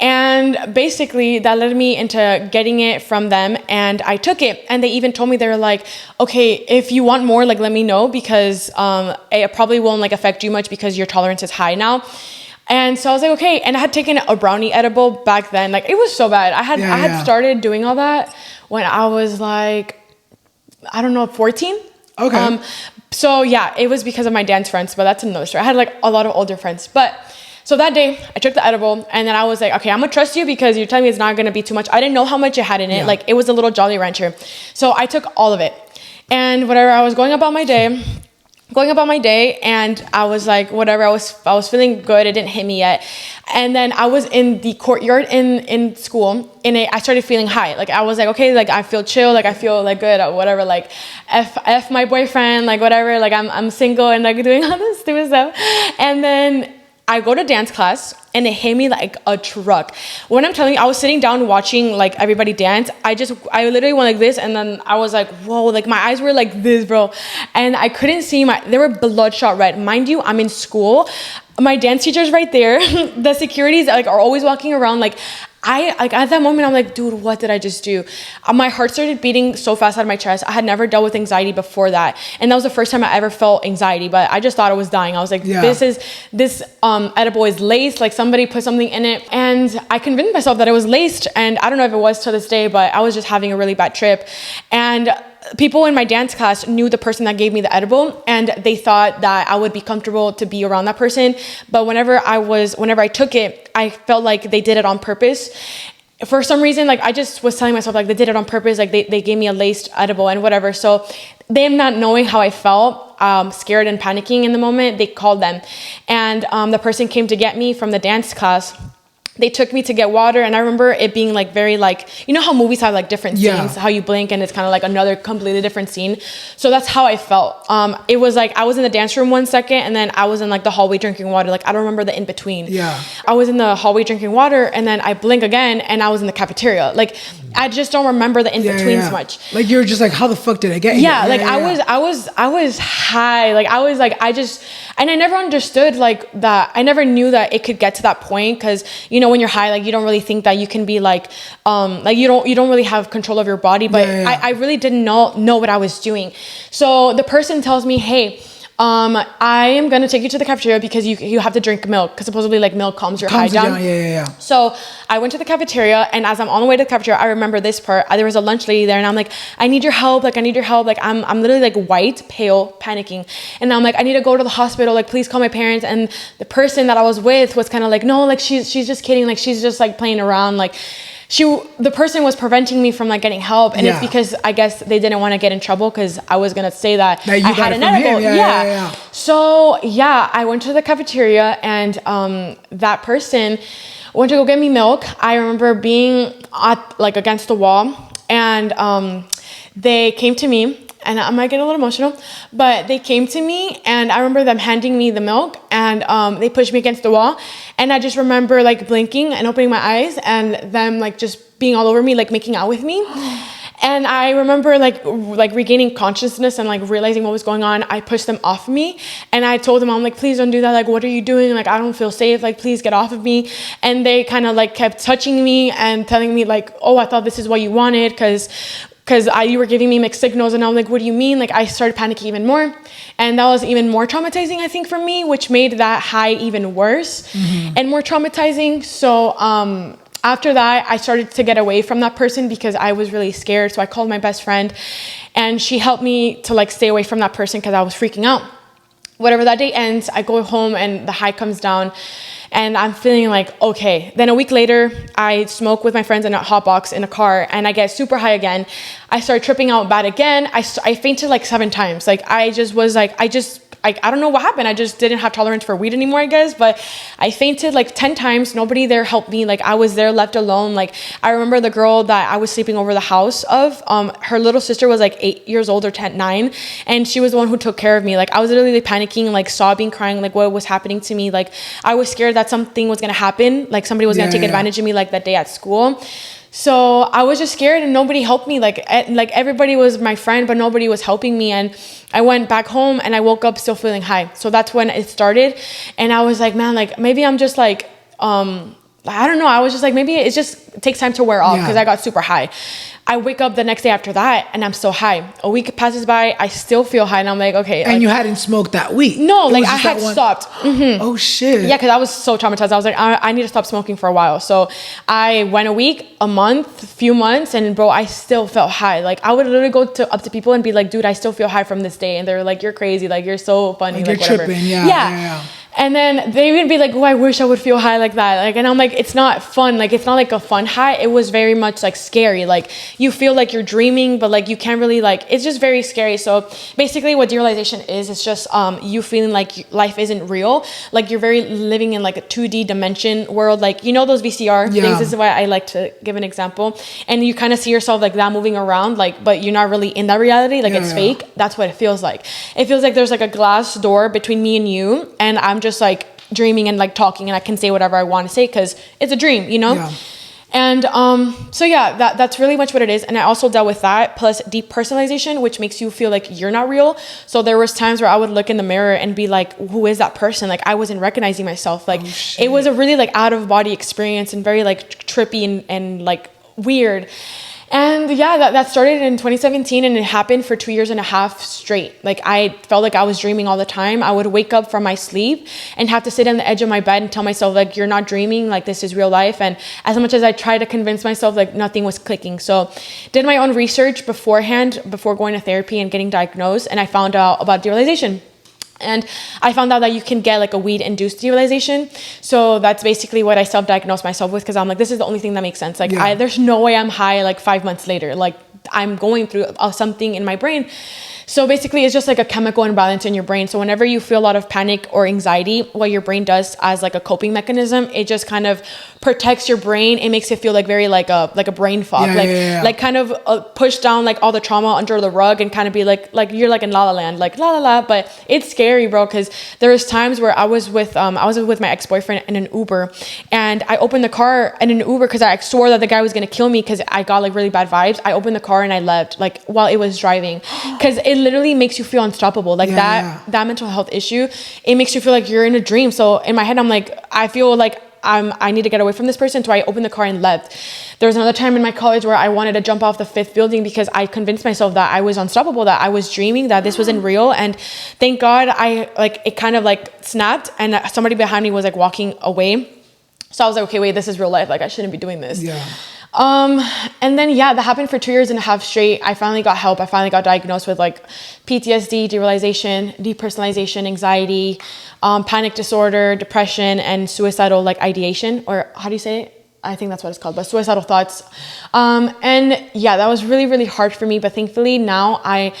Speaker 3: And basically that led me into getting it from them, and I took it, and they even told me, they were like, okay, if you want more, like let me know, because it probably won't like affect you much because your tolerance is high now. And so I was like, okay. And I had taken a brownie edible back then. Like it was so bad. I had started doing all that when I was like, I don't know, 14.
Speaker 2: Okay.
Speaker 3: So yeah, it was because of my dance friends, but that's another story. I had like a lot of older friends. But so that day I took the edible, and then I was like, okay, I'm gonna trust you because you're telling me it's not gonna be too much. I didn't know how much it had in it. Yeah. Like it was a little Jolly Rancher. So I took all of it, and whatever, I was going about my day, and I was like, whatever, I was feeling good. It didn't hit me yet. And then I was in the courtyard in school, and I started feeling high. Like I was like, okay, like I feel chill, like I feel like good, or whatever, like F my boyfriend, like whatever, like I'm single and like doing all this stupid stuff. And then I go to dance class, and it hit me like a truck. When I'm telling you, I was sitting down watching like everybody dance. I literally went like this, and then I was like, whoa, like my eyes were like this, bro. And I couldn't see they were bloodshot red. Mind you, I'm in school. My dance teacher's right there. The securities like are always walking around. Like I like at that moment, I'm like, dude, what did I just do? My heart started beating so fast out of my chest. I had never dealt with anxiety before that. And that was the first time I ever felt anxiety, but I just thought I was dying. I was like, this edible is laced, like somebody put something in it. And I convinced myself that it was laced. And I don't know if it was to this day, but I was just having a really bad trip. And people in my dance class knew the person that gave me the edible, and they thought that I would be comfortable to be around that person. But whenever I took it, I felt like they did it on purpose. For some reason, like I just was telling myself like they did it on purpose, like they gave me a laced edible and whatever. So them not knowing how I felt, scared and panicking in the moment, they called them. And the person came to get me from the dance class. They took me to get water, and I remember it being like very like, you know how movies have like different scenes, how you blink and it's kind of like another completely different scene. So that's how I felt. It was like I was in the dance room 1 second, and then I was in like the hallway drinking water. Like I don't remember the in between. I was in the hallway drinking water, and then I blink again, and I was in the cafeteria. Like I just don't remember the in betweens much.
Speaker 2: Like you were just like, how the fuck did I get here?
Speaker 3: I was high. Like I was like and I never understood like that. I never knew that it could get to that point, because you know when you're high, like you don't really think that you can be like you don't really have control of your body. But I really didn't know what I was doing. So the person tells me, hey, I am gonna take you to the cafeteria because you have to drink milk, because supposedly like milk calms your high down. So I went to the cafeteria, and as I'm on the way to the cafeteria, I remember this part. There was a lunch lady there, and I'm like, I need your help. Like I need your help. Like I'm literally like white, pale, panicking, and I'm like, I need to go to the hospital. Like please call my parents. And the person that I was with was kind of like, no, like she's just kidding. Like she's just like playing around. Like the person was preventing me from like getting help, and it's because I guess they didn't want to get in trouble, because I was gonna say that I had an edible. So I went to the cafeteria, and that person went to go get me milk. I remember being like against the wall, and they came to me. And I might get a little emotional, but they came to me, and I remember them handing me the milk, and they pushed me against the wall. And I just remember like blinking and opening my eyes, and them like just being all over me, like making out with me. And I remember like regaining consciousness and like realizing what was going on. I pushed them off of me, and I told them, I'm like, please don't do that. Like, what are you doing? Like, I don't feel safe. Like, please get off of me. And they kind of like kept touching me and telling me like, oh, I thought this is what you wanted, because you were giving me mixed signals. And I'm like, what do you mean? Like I started panicking even more. And that was even more traumatizing, I think, for me, which made that high even worse and more traumatizing. So after that, I started to get away from that person because I was really scared. So I called my best friend, and she helped me to like stay away from that person because I was freaking out. Whatever that day ends, I go home, and the high comes down, and I'm feeling like, okay. Then a week later, I smoke with my friends in a hot box in a car, and I get super high again. I start tripping out bad again. I fainted like 7 times. Like I don't know what happened. I just didn't have tolerance for weed anymore, I guess. But I fainted like 10 times. Nobody there helped me. Like I was there left alone. Like I remember the girl that I was sleeping over the house of, her little sister was like 8 years old or 9. And she was the one who took care of me. Like I was literally panicking, like sobbing, crying, like what was happening to me. Like I was scared that something was going to happen. Like somebody was going to take advantage of me like that day at school. So I was just scared, and nobody helped me. Like everybody was my friend, but nobody was helping me. And I went back home, and I woke up still feeling high. So that's when it started. And I was like, man, like maybe I'm just like, I don't know. I was just like, maybe it takes time to wear off, because I got super high. I wake up the next day after that, and I'm still high. A week passes by, I still feel high, and I'm like, okay.
Speaker 2: And you hadn't smoked that week?
Speaker 3: No, like I had stopped.
Speaker 2: Oh shit.
Speaker 3: Yeah, because I was so traumatized. I was like, I need to stop smoking for a while. So I went a week, a month, a few months, and bro, I still felt high. Like I would literally go up to people and be like, dude, I still feel high from this day. And they're like, you're crazy. Like you're so funny.
Speaker 2: Like you're
Speaker 3: whatever.
Speaker 2: tripping. Yeah.
Speaker 3: And then they would be like, oh, I wish I would feel high like that. Like, and I'm like, it's not fun. Like, it's not like a fun high. It was very much like scary. Like you feel like you're dreaming, but like you can't really like, it's just very scary. So basically what derealization is, it's just you feeling like life isn't real. Like you're very living in like a 2D dimension world. Like, you know, those VCR things. This is why I like to give an example. And you kind of see yourself like that moving around, like, but you're not really in that reality. Like it's fake. That's what it feels like. It feels like there's like a glass door between me and you. And I'm just like dreaming and like talking, and I can say whatever I want to say because it's a dream, you know? And so yeah, that's really much what it is. And I also dealt with that plus depersonalization, which makes you feel like you're not real. So there was times where I would look in the mirror and be like, who is that person? Like I wasn't recognizing myself. Like it was a really like out of body experience and very like trippy and like weird. And yeah, that started in 2017 and it happened for 2.5 years straight. Like I felt like I was dreaming all the time. I would wake up from my sleep and have to sit on the edge of my bed and tell myself like, you're not dreaming, like this is real life. And as much as I tried to convince myself, like nothing was clicking. So did my own research beforehand, before going to therapy and getting diagnosed. And I found out about derealization. And I found out that you can get like a weed-induced derealization. So that's basically what I self-diagnosed myself with because I'm like, this is the only thing that makes sense. Like there's no way I'm high like 5 months later. Like I'm going through something in my brain. So basically it's just like a chemical imbalance in your brain. So whenever you feel a lot of panic or anxiety, what your brain does as like a coping mechanism, it just kind of protects your brain. It makes it feel like very like a brain fog, like kind of push down like all the trauma under the rug and kind of be like you're like in La La Land, like la la la. But it's scary, bro, because there was times where I was with my ex-boyfriend in an Uber, and I opened the car in an Uber because I swore that the guy was gonna kill me because I got like really bad vibes. I opened the car and I left like while it was driving because it literally makes you feel unstoppable. Like that mental health issue, it makes you feel like you're in a dream. So in my head, I'm like, I feel like I need to get away from this person. So I opened the car and left. There was another time in my college where I wanted to jump off the 5th building because I convinced myself that I was unstoppable, that I was dreaming, that this wasn't real. And thank God it kind of like snapped and somebody behind me was like walking away. So I was like, okay, wait, this is real life. Like I shouldn't be doing this.
Speaker 2: Yeah.
Speaker 3: And then, that happened for 2.5 years straight. I finally got help. I finally got diagnosed with like PTSD, derealization, depersonalization, anxiety, panic disorder, depression, and suicidal like ideation, or how do you say it? I think that's what it's called, but suicidal thoughts. And yeah, that was really, really hard for me. But thankfully now I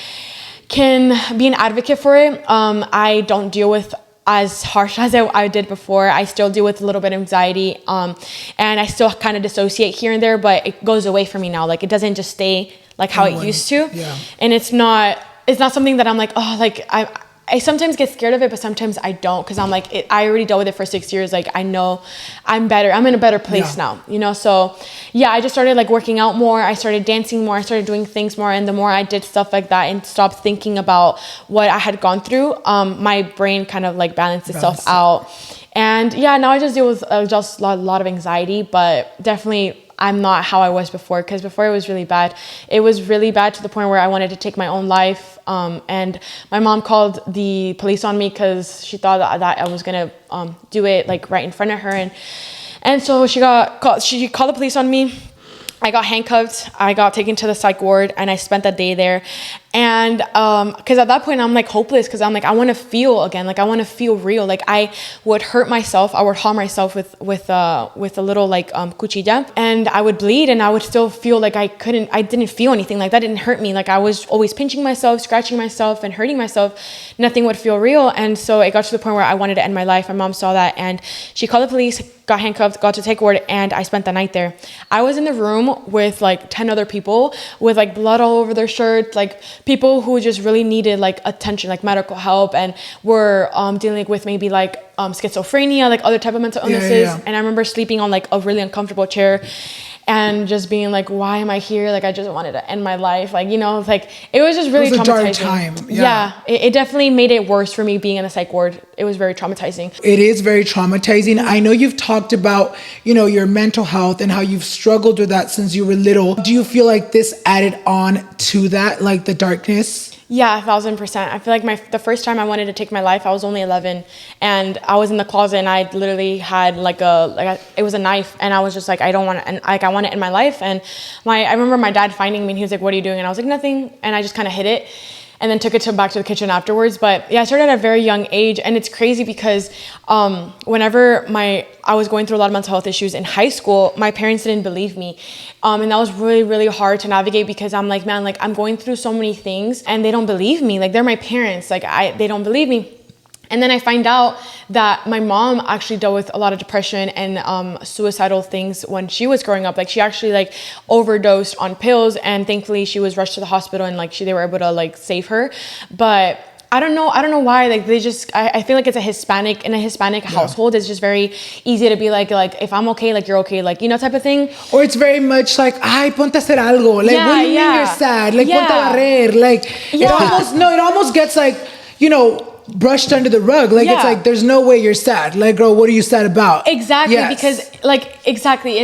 Speaker 3: can be an advocate for it. I don't deal with as harsh as I did before. I still deal with a little bit of anxiety, and I still kind of dissociate here and there, but it goes away from me now. Like it doesn't just stay like how it used to. Yeah. And it's not something that I'm like, oh, like I sometimes get scared of it, but sometimes I don't, because I'm like, I already dealt with it for 6 years. Like I know I'm better. I'm in a better place now, So yeah, I just started like working out more. I started dancing more. I started doing things more. And the more I did stuff like that and stopped thinking about what I had gone through, my brain kind of like balanced itself out. And yeah, now I just deal with just a lot of anxiety, but definitely I'm not how I was before, because before it was really bad. It was really bad to the point where I wanted to take my own life. And my mom called the police on me because she thought that I was going to do it like right in front of her. And so she called the police on me. I got handcuffed. I got taken to the psych ward and I spent that day there. And because at that point I'm like hopeless, because I'm like, I want to feel again, like I want to feel real. Like I would hurt myself, I would harm myself with a little like cuchilla, and I would bleed, and I would still feel like I didn't feel anything. Like that didn't hurt me. Like I was always pinching myself, scratching myself, and hurting myself. Nothing would feel real. And so it got to the point where I wanted to end my life. My mom saw that and she called the police, got handcuffed, got to psych ward, and I spent the night there. I was in the room with like 10 other people with like blood all over their shirts, like people who just really needed like attention, like medical help, and were dealing with maybe like schizophrenia, like other type of mental illnesses. And I remember sleeping on like a really uncomfortable chair and just being like, why am I here? Like I just wanted to end my life. Like, like it was just really traumatizing. It was a dark time. Yeah. It definitely made it worse for me being in a psych ward. It was very traumatizing.
Speaker 2: It is very traumatizing. I know you've talked about, your mental health and how you've struggled with that since you were little. Do you feel like this added on to that, like the darkness?
Speaker 3: Yeah, 1,000%. I feel like the first time I wanted to take my life, I was only 11, and I was in the closet, and I literally had it was a knife, and I was just like, I don't want to, and like I want to end my life. And I remember my dad finding me, and he was like, "What are you doing?" And I was like, "Nothing," and I just kind of hid it. And then took it back to the kitchen afterwards. But yeah, I started at a very young age. And it's crazy because whenever I was going through a lot of mental health issues in high school, my parents didn't believe me. And that was really, really hard to navigate, because I'm like, man, like I'm going through so many things and they don't believe me. Like they're my parents. Like they don't believe me. And then I find out that my mom actually dealt with a lot of depression and suicidal things when she was growing up. Like she actually overdosed on pills, and thankfully she was rushed to the hospital, and they were able to save her. But I don't know why, like they just, I feel like it's in a Hispanic household, it's just very easy to be like if I'm okay, like you're okay, like, you know, type of thing.
Speaker 2: Or it's very much like, ay, ponte a hacer algo. Like, what do you mean you're sad? Like, ponte a barrer. Like, it almost gets like, you know, brushed under the rug. Like, it's like, there's no way you're sad. Like, girl, what are you sad about?
Speaker 3: Exactly.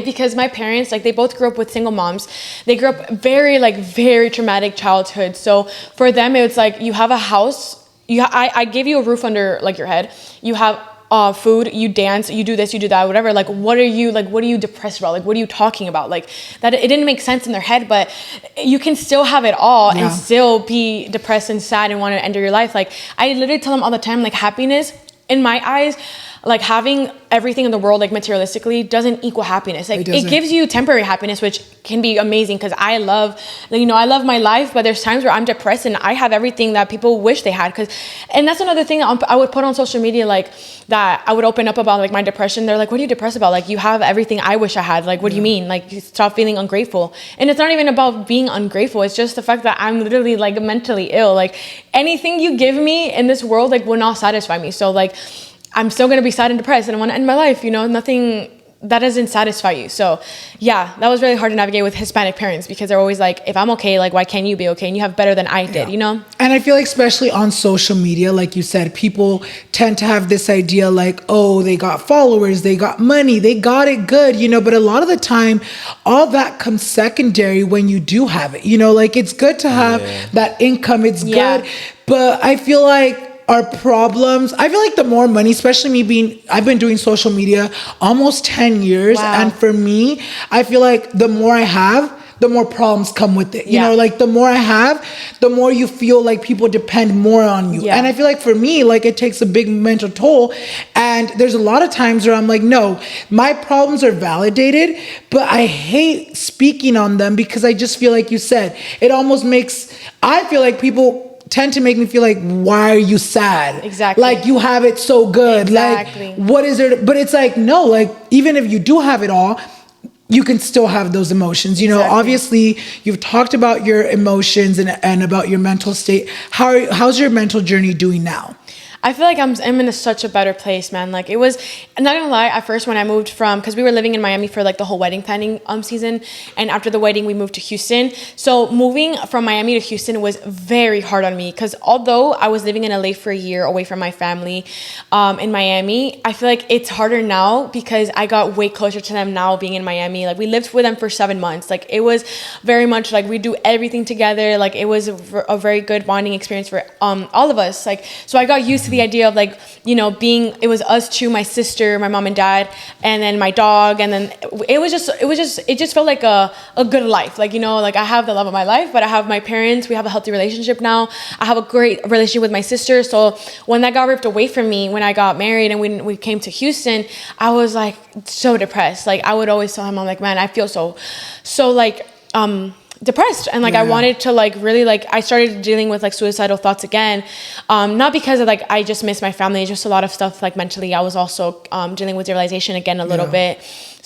Speaker 3: Because my parents, like, they both grew up with single moms. They grew up very traumatic childhood. So for them, it's like, you have a house, I give you a roof under like your head. You have food, you dance, you do this, you do that, whatever. Like, what are you depressed about? Like, what are you talking about? Like, that it didn't make sense in their head, but you can still have it all and still be depressed and sad and want to end your life. Like, I literally tell them all the time, like, happiness in my eyes, like having everything in the world, like materialistically, doesn't equal happiness. Like, it gives you temporary happiness, which can be amazing, because I love my life, but there's times where I'm depressed and I have everything that people wish they had. And that's another thing that I would put on social media, like, that I would open up about, like, my depression. They're like, what are you depressed about? Like, you have everything I wish I had. Like, what do you mean? Like, you stop feeling ungrateful. And it's not even about being ungrateful. It's just the fact that I'm literally, like, mentally ill. Like, anything you give me in this world, like, will not satisfy me. So, like, I'm still going to be sad and depressed and I want to end my life, you know, nothing that doesn't satisfy you. So yeah, that was really hard to navigate with Hispanic parents, because they're always like, if I'm okay, like, why can't you be okay? And you have better than I did, you know?
Speaker 2: And I feel like, especially on social media, like you said, people tend to have this idea like, oh, they got followers, they got money, they got it good, you know, but a lot of the time, all that comes secondary when you do have it, you know, like, it's good to have that income, it's good, but I feel like our problems, I feel like the more money, especially I've been doing social media almost 10 years. Wow. And for me, I feel like the more I have, the more problems come with it. You know, like, the more I have, the more you feel like people depend more on you. And I feel like for me, like, it takes a big mental toll. And there's a lot of times where I'm like, no, my problems are validated, but I hate speaking on them, because I just feel like you said, it almost I feel like people tend to make me feel like, why are you sad? Exactly. Like, you have it so good. Exactly. Like, what is it? But it's like, no, like, even if you do have it all, you can still have those emotions. You know, obviously you've talked about your emotions and about your mental state. How's your mental journey doing now?
Speaker 3: I feel like I'm in such a better place, man. Like, it was, I'm not gonna lie, at first when I moved because we were living in Miami for like the whole wedding planning season, and after the wedding we moved to Houston. So moving from Miami to Houston was very hard on me, because although I was living in LA for a year away from my family in Miami, I feel like it's harder now because I got way closer to them now being in Miami. Like, we lived with them for 7 months. Like, it was very much like we do everything together. Like, it was a very good bonding experience for all of us. Like, so I got used to the idea of, like, you know, it was us two, my sister, my mom and dad, and then my dog, and then it just felt like a good life. Like, you know, like, I have the love of my life, but I have my parents, we have a healthy relationship now. I have a great relationship with my sister. So when that got ripped away from me, when I got married and when we came to Houston, I was like so depressed. Like, I would always tell him, I'm like, man, I feel so like depressed, and like I wanted to like really, like, I started dealing with like suicidal thoughts again, not because of like I just miss my family, just a lot of stuff like mentally. I was also dealing with derealization again a little bit,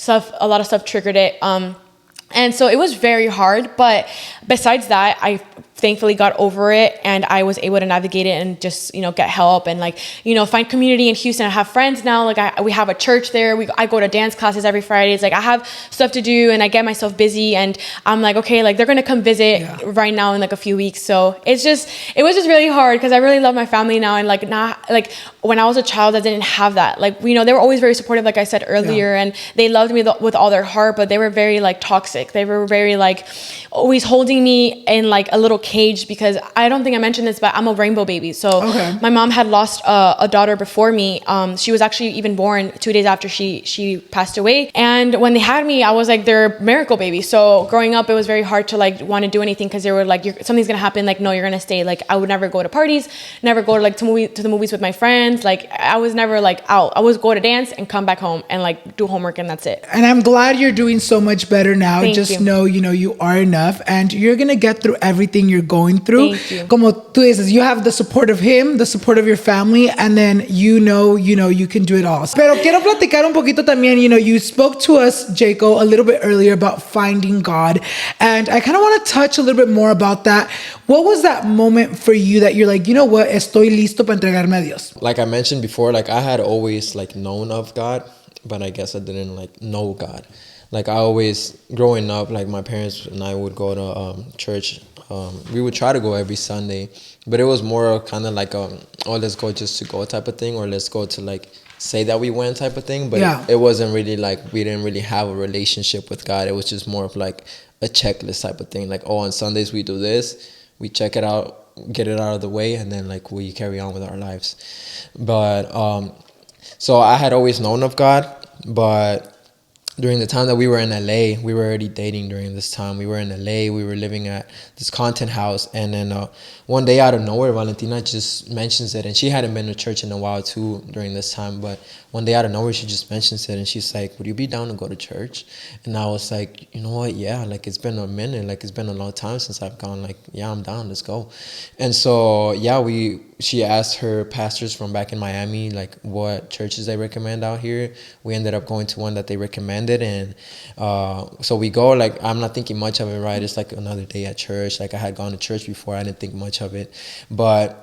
Speaker 3: a lot of stuff triggered it, and so it was very hard. But besides that, I thankfully got over it, and I was able to navigate it and just, you know, get help and, like, you know, find community in Houston. I have friends now. Like, we have a church there. I go to dance classes every Friday. It's like I have stuff to do, and I get myself busy, and I'm like, okay, like, they're going to come visit right now in like a few weeks. So it was just really hard, because I really love my family now. And like, not like when I was a child, I didn't have that. Like, you know, they were always very supportive, like I said earlier, and they loved me with all their heart, but they were very like toxic. They were very like always holding me in like a little cage, because I don't think I mentioned this, but I'm a rainbow baby. So my mom had lost a daughter before me. She was actually even born 2 days after she passed away. And when they had me, I was like their miracle baby. So growing up, it was very hard to like want to do anything, because they were like, something's gonna happen. Like, no, you're gonna stay. Like, I would never go to parties, never go to like to the movies with my friends. Like, I was never like out. I would go to dance and come back home and like do homework, and that's it.
Speaker 2: And I'm glad you're doing so much better now.
Speaker 3: Thank
Speaker 2: Just
Speaker 3: you.
Speaker 2: know, you are enough, and you're gonna get through everything you're going through.
Speaker 3: Thank you.
Speaker 2: Como tú dices, you have the support of him, the support of your family, and then you know you can do it all. Pero quiero platicar un poquito también, you spoke to us, Jayco, a little bit earlier about finding God, and I kind of want to touch a little bit more about that. What was that moment for you that you're like, you know what, estoy listo para entregarme a Dios?
Speaker 1: Like I mentioned before, like I had always like known of God, but I guess I didn't like know God. Like I always, growing up, like my parents and I would go to church. We would try to go every Sunday, but it was more kind of like oh, let's go just to go type of thing, or let's go to like say that we went type of thing. But it wasn't really like, we didn't really have a relationship with God. It was just more of like a checklist type of thing. Like, oh, on Sundays we do this, we check it out, get it out of the way, and then like we carry on with our lives. But so I had always known of God, but during the time that we were in LA, we were already dating during this time. We were in LA, we were living at this content house, and then one day out of nowhere, Valentina just mentions it, and she hadn't been to church in a while too during this time, but one day out of nowhere, she just mentions it, and she's like, would you be down to go to church? And I was like, you know what, yeah, like it's been a minute, like it's been a long time since I've gone, like, yeah, I'm down, let's go. And so, yeah, she asked her pastors from back in Miami, like what churches they recommend out here. We ended up going to one that they recommended, and so we go, like, I'm not thinking much of it, right? It's like another day at church. Like I had gone to church before, I didn't think much of it, but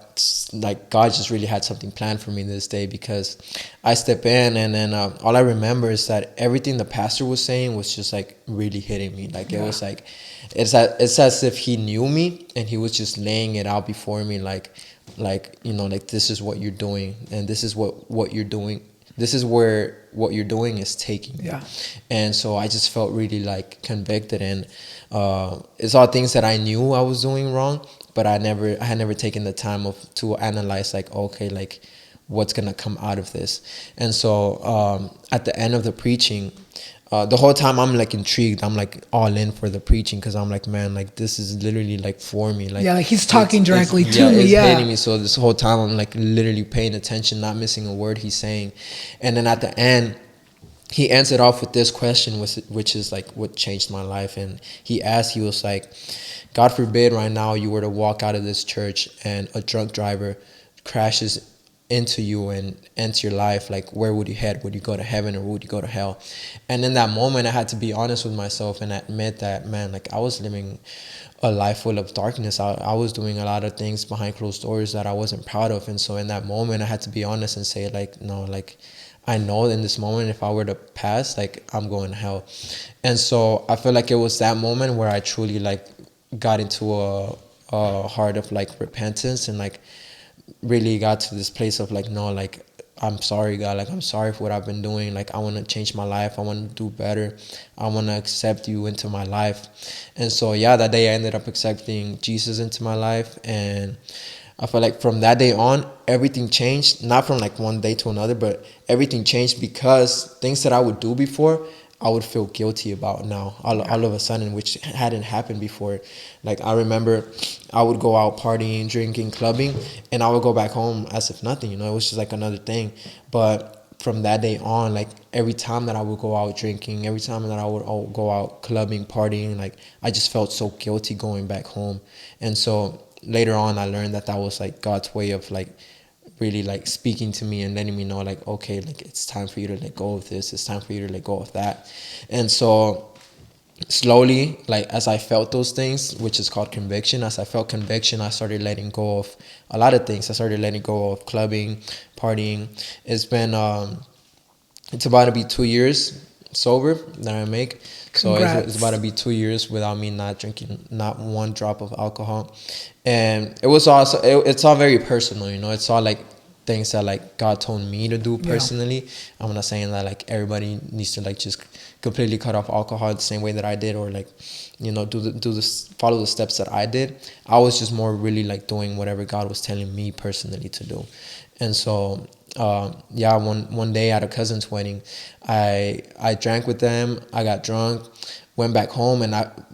Speaker 1: like God just really had something planned for me this day, because I step in, and then all I remember is that everything the pastor was saying was just like really hitting me. Like it was like, it's as if he knew me and he was just laying it out before me, like like this is what you're doing, and this is what you're doing, this is where what you're doing is taking you. And so I just felt really like convicted, and it's all things that I knew I was doing wrong, but I had never taken the time to analyze, like, okay, like what's gonna come out of this. And so at the end of the preaching, the whole time I'm like intrigued, I'm like all in for the preaching, because I'm like, man, like this is literally like for me, like
Speaker 2: like he's talking directly to me.
Speaker 1: It's hitting me. So this whole time I'm like literally paying attention, not missing a word he's saying. And then at the end, he ends it off with this question, which is like what changed my life. And he was like, God forbid right now you were to walk out of this church and a drunk driver crashes into you and ends your life. Like, where would you head? Would you go to heaven or would you go to hell? And in that moment, I had to be honest with myself and admit that, man, like I was living a life full of darkness. I was doing a lot of things behind closed doors that I wasn't proud of. And so in that moment, I had to be honest and say, like, no, like I know in this moment, if I were to pass, like I'm going to hell. And so I feel like it was that moment where I truly like got into a heart of like repentance, and like really got to this place of like, no, like I'm sorry, God, like I'm sorry for what I've been doing. Like I want to change my life, I want to do better, I want to accept you into my life. And so yeah, that day I ended up accepting Jesus into my life, and I feel like from that day on, everything changed. Not from like one day to another, but everything changed, because things that I would do before, I would feel guilty about now, all of a sudden, which hadn't happened before. Like I remember I would go out partying, drinking, clubbing, and I would go back home as if nothing, it was just like another thing. But from that day on, like every time that I would go out drinking, every time that I would go out clubbing, partying, like I just felt so guilty going back home. And so later on, I learned that was like God's way of like really like speaking to me and letting me know, like, okay, like it's time for you to let go of this, it's time for you to let go of that. And so slowly, like as I felt those things, which is called conviction, as I felt conviction, I started letting go of a lot of things. I started letting go of clubbing, partying. It's been it's about to be 2 years sober that I make. So it's about to be 2 years without me not drinking not one drop of alcohol. And it was also, it's all very personal, it's all like things that like God told me to do personally. I'm not saying that like everybody needs to like just completely cut off alcohol the same way that I did, or like, follow the steps that I did. I was just more really like doing whatever God was telling me personally to do. And so one day at a cousin's wedding, I drank with them, I got drunk. went back home, and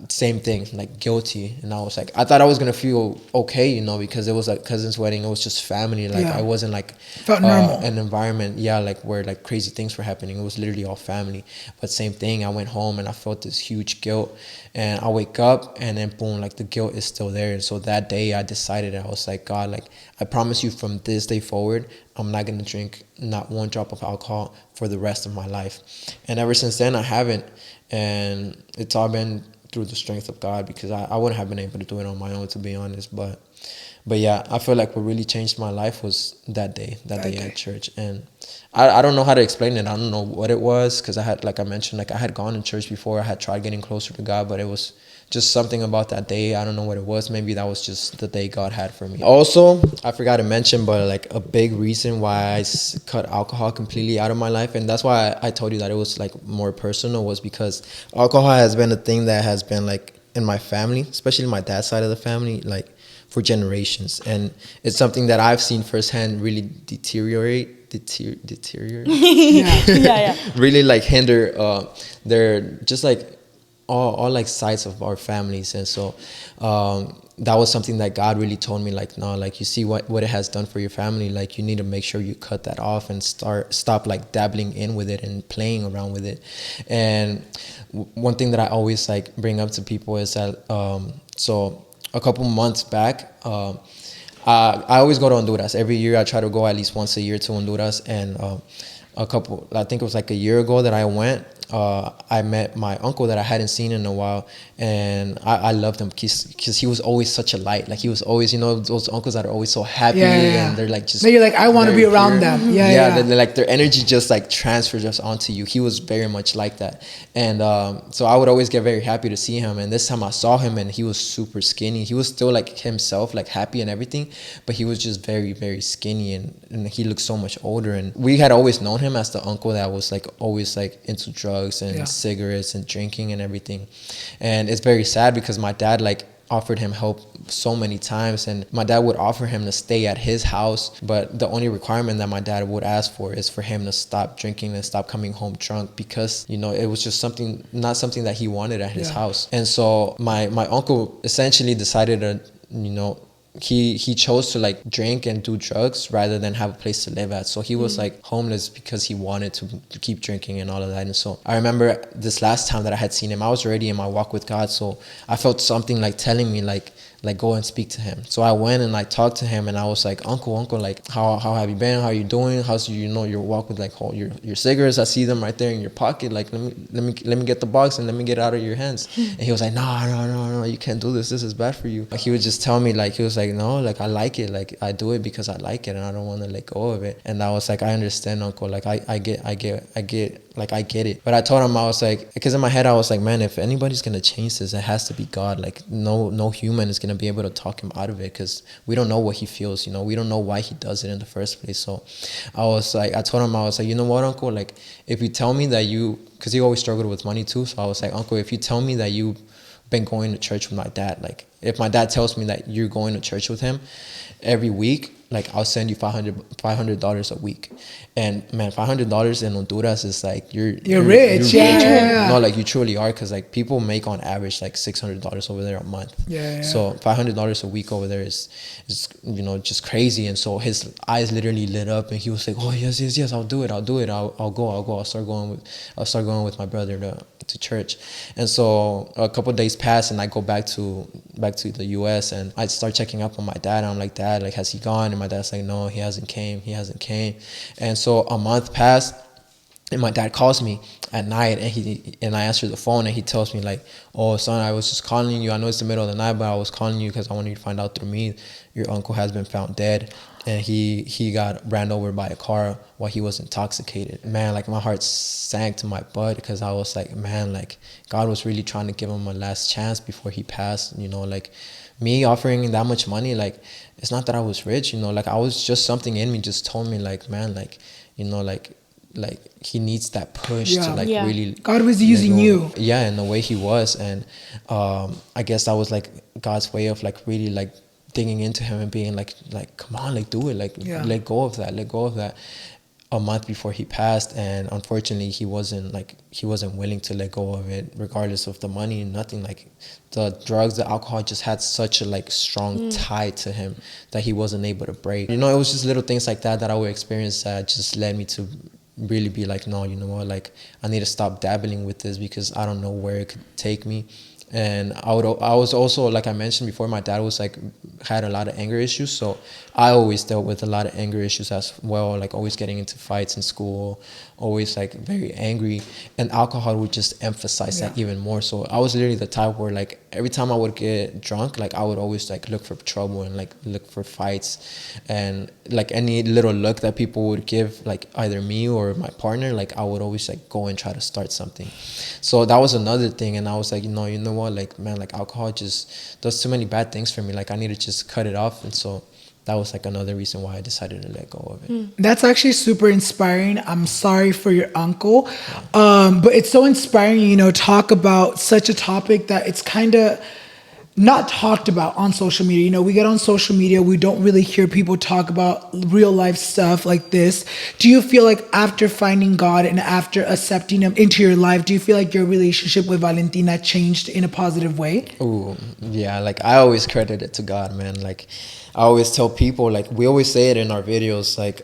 Speaker 1: same thing, like guilty. And I was like, I thought I was gonna feel okay, you know, because it was like cousin's wedding. It was just family. Like I wasn't like
Speaker 2: felt normal.
Speaker 1: an environment, like where like crazy things were happening. It was literally all family. But same thing, I went home and I felt this huge guilt. And I wake up, and then boom, like the guilt is still there. And so that day I decided, I was like, God, like I promise you from this day forward, I'm not going to drink not one drop of alcohol for the rest of my life. And ever since then, I haven't. And it's all been through the strength of God, because I wouldn't have been able to do it on my own, to be honest. But yeah, I feel like what really changed my life was that day at church. And I don't know how to explain it. I don't know what it was, because I had, like I mentioned, like I had gone to church before. I had tried getting closer to God, but it was just something about that day. I don't know what it was. Maybe that was just the day God had for me. Also, I forgot to mention, but like a big reason why I cut alcohol completely out of my life, and that's why I told you that it was like more personal, was because alcohol has been a thing that has been like in my family, especially my dad's side of the family, like for generations. And it's something that I've seen firsthand really deteriorate really like hinder their just like all like sides of our families. And so that was something that God really told me, like, no, like you see what it has done for your family, like you need to make sure you cut that off and stop like dabbling in with it and playing around with it. And one thing that I always like bring up to people is that so a couple months back, I always go to Honduras. Every year I try to go at least once a year to Honduras. And I think it was like a year ago that I went. I met my uncle that I hadn't seen in a while, and I loved him because he was always such a light. Like he was always, you know, those uncles that are always so happy, and they're like just.
Speaker 2: You're like, I want to be around them.
Speaker 1: They're like their energy just like transfers just onto you. He was very much like that, and so I would always get very happy to see him. And this time I saw him, and he was super skinny. He was still like himself, like happy and everything, but he was just very, very skinny, and he looked so much older. And we had always known him as the uncle that was like always like into drugs and cigarettes and drinking and everything. And it's very sad because my dad like offered him help so many times, and my dad would offer him to stay at his house, but the only requirement that my dad would ask for is for him to stop drinking and stop coming home drunk, because, you know, it was just not something that he wanted at his house. And so my uncle essentially decided to, you know, he chose to like drink and do drugs rather than have a place to live at. So he was like homeless because he wanted to keep drinking and all of that. And so I remember this last time that I had seen him, I was already in my walk with God. So I felt something like telling me like go and speak to him. So I went and I talked to him, and I was like, uncle, like how have you been? How are you doing? How's your walk with like your cigarettes? I see them right there in your pocket. Like let me get the box and let me get it out of your hands. And he was like, no, you can't do this. This is bad for you. Like, he would just tell me, like, he was like, no, like I like it. Like I do it because I like it and I don't want to let go of it. And I was like, I understand, uncle. Like I get it. But I told him, I was like, because in my head I was like, man, if anybody's gonna change this, it has to be God. Like no human is gonna be able to talk him out of it, because we don't know what he feels, you know, we don't know why he does it in the first place. So I told him, I was like, you know what, uncle, like if you tell me that because he always struggled with money too. So I was like, uncle, if you tell me that you've been going to church with my dad, like if my dad tells me that you're going to church with him every week, like I'll send you $500 a week. And man, $500 in Honduras is like you're rich. Yeah. No, like you truly are, because like people make on average like $600 over there a month. So $500 a week over there is you know, just crazy. And so his eyes literally lit up, and he was like, oh yes, I'll do it. I'll go. I'll start going with my brother to church. And so a couple of days passed, and I go back to the US, and I start checking up on my dad, and I'm like, Dad, like, has he gone? And my dad's like, no, he hasn't came. And so a month passed, and my dad calls me at night, and I answer the phone, and he tells me like, oh son, I was just calling you. I know it's the middle of the night, but I was calling you because I wanted you to find out through me your uncle has been found dead, and he got ran over by a car while he was intoxicated. Man, like my heart sank to my butt, because I was like, man, like God was really trying to give him a last chance before he passed. You know, like me offering that much money, like it's not that I was rich, you know, like I was just, something in me just told me like, man, like, you know, like he needs that push to like really. God was using you. Yeah, in the way he was. And I guess that was like God's way of like really like digging into him and being like come on, like do it, like let go of that. a month before he passed, and unfortunately he wasn't willing to let go of it, regardless of the money and nothing. Like the drugs, the alcohol just had such a like strong tie to him that he wasn't able to break. You know, it was just little things like that I would experience that just led me to really be like, no, you know what, like I need to stop dabbling with this because I don't know where it could take me. And I was also, like I mentioned before, my dad was like had a lot of anger issues, so I always dealt with a lot of anger issues as well, like always getting into fights in school, always like very angry, and alcohol would just emphasize that even more. So I was literally the type where like every time I would get drunk, like I would always like look for trouble and like look for fights, and like any little look that people would give like either me or my partner, like I would always like go and try to start something. So that was another thing, and I was like, you know what, like man, like alcohol just does too many bad things for me, like I need to just cut it off. And so that was like another reason why I decided to let go of it.
Speaker 2: That's actually super inspiring. I'm sorry for your uncle. But it's so inspiring, you know, talk about such a topic that it's kind of not talked about on social media. You know, we get on social media, we don't really hear people talk about real life stuff like this. Do you feel like after finding God and after accepting him into your life, do you feel like your relationship with Valentina changed in a positive way?
Speaker 1: Ooh, yeah, like I always credit it to God, man. Like I always tell people, like we always say it in our videos, like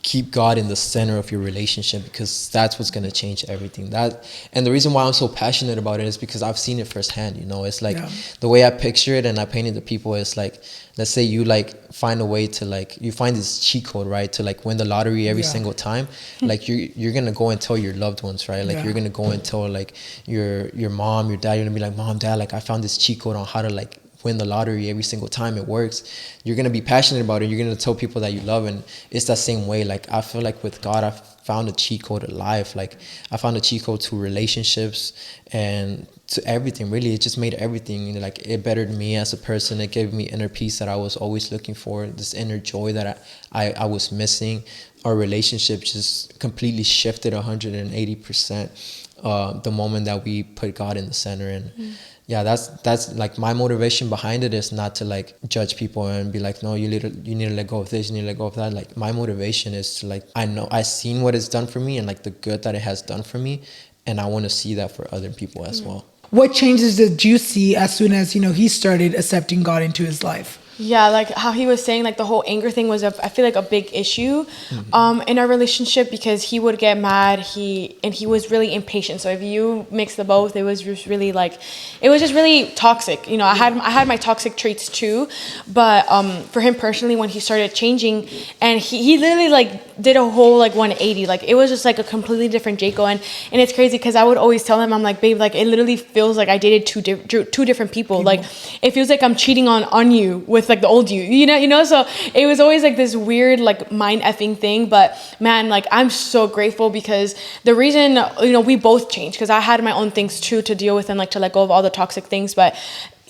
Speaker 1: keep God in the center of your relationship, because that's what's going to change everything. And the reason why I'm so passionate about it is because I've seen it firsthand. You know, it's like the way I picture it and I paint it to people is like, let's say you like find a way to like, you find this cheat code, right, to like win the lottery every single time. Like you're going to go and tell your loved ones, right? Like you're going to go and tell like your mom, your dad, you're going to be like, Mom, Dad, like I found this cheat code on how to like win the lottery every single time. It works. You're going to be passionate about it. You're going to tell people that you love. And it's that same way. Like I feel like with God, I found a cheat code to life. Like I found a cheat code to relationships and to everything. Really, it just made everything, you know, like it bettered me as a person. It gave me inner peace that I was always looking for, this inner joy that I was missing. Our relationship just completely shifted 180% the moment that we put God in the center. And yeah, that's like my motivation behind it is not to like judge people and be like, no, you need to let go of this, you need to let go of that. Like my motivation is to like, I know I've seen what it's done for me and like the good that it has done for me, and I want to see that for other people as well.
Speaker 2: What changes did you see as soon as, you know, he started accepting God into his life?
Speaker 3: Yeah, like how he was saying, like the whole anger thing was I feel like a big issue in our relationship, because he would get mad, he was really impatient. So if you mix the both, it was just really like, it was just really toxic. You know, I had my toxic traits too, but for him personally, when he started changing, and he literally like did a whole like 180, like it was just like a completely different Jayco. And it's crazy because I would always tell him, I'm like, babe, like it literally feels like I dated two different people. Like it feels like I'm cheating on you with like the old you know. So it was always like this weird like mind effing thing. But man, like I'm so grateful, because the reason, you know, we both changed, because I had my own things too to deal with and like to let go of all the toxic things, but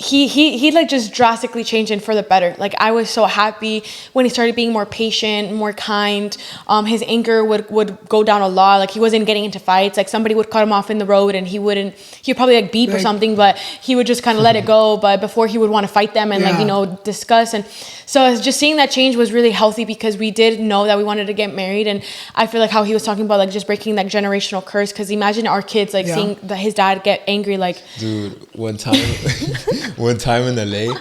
Speaker 3: he like just drastically changed and for the better. Like I was so happy when he started being more patient, more kind. His anger would go down a lot. Like he wasn't getting into fights. Like somebody would cut him off in the road and he'd probably like beep or something, but he would just kind of let it go. But before he would want to fight them and like, you know, discuss. And so just seeing that change was really healthy, because we did know that we wanted to get married. And I feel like how he was talking about like just breaking that generational curse, because imagine our kids like seeing his dad get angry. Like,
Speaker 1: dude, one time in LA,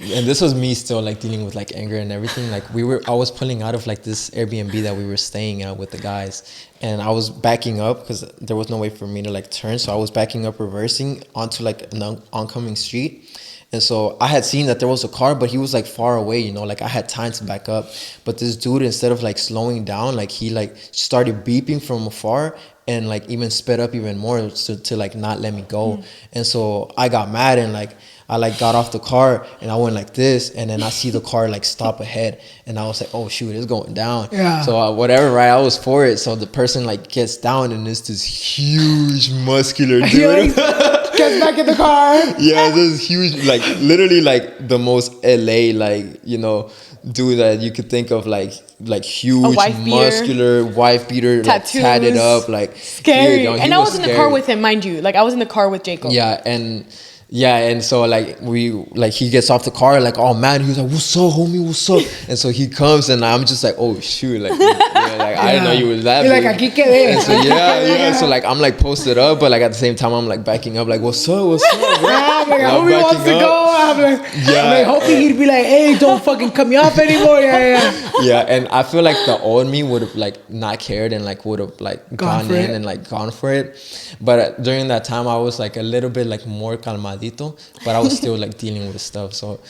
Speaker 1: and this was me still like dealing with like anger and everything. Like I was pulling out of like this Airbnb that we were staying at with the guys, and I was backing up because there was no way for me to like turn. So I was backing up, reversing onto like an oncoming street. And so I had seen that there was a car, but he was like far away, you know, like I had time to back up. But this dude, instead of like slowing down, like he like started beeping from afar and like even sped up even more to like not let me go. And so I got mad and like I like got off the car and I went like this, and then I see the car like stop ahead, and I was like, oh shoot, it's going down. So whatever, right, I was for it. So the person like gets down and it's this huge muscular dude.
Speaker 2: Gets back in the car.
Speaker 1: Yeah, this huge, like literally like the most LA, like, you know, dude that you could think of, like huge, muscular, wife beater, like tatted up, like
Speaker 3: scary. And I was in the car with him, mind you. Like I was in the car with Jayco.
Speaker 1: Yeah, Yeah, and so like he gets off the car like, oh man, he was like, what's up, homie, what's up? And so he comes and I'm just like, oh shoot, like, like I didn't know you was that
Speaker 2: You're
Speaker 1: big.
Speaker 2: like, aquí quedé.
Speaker 1: And so yeah, so like I'm like posted up, but like at the same time I'm like backing up, like what's up, bro?
Speaker 2: I'm like, homie wants to go. I'm like, hoping he'd be like, hey, don't fucking cut me off anymore.
Speaker 1: Yeah, and I feel like the old me would have like not cared and like would have like gone in and like gone for it. But during that time I was like a little bit like more calmadito, but I was still like dealing with stuff. So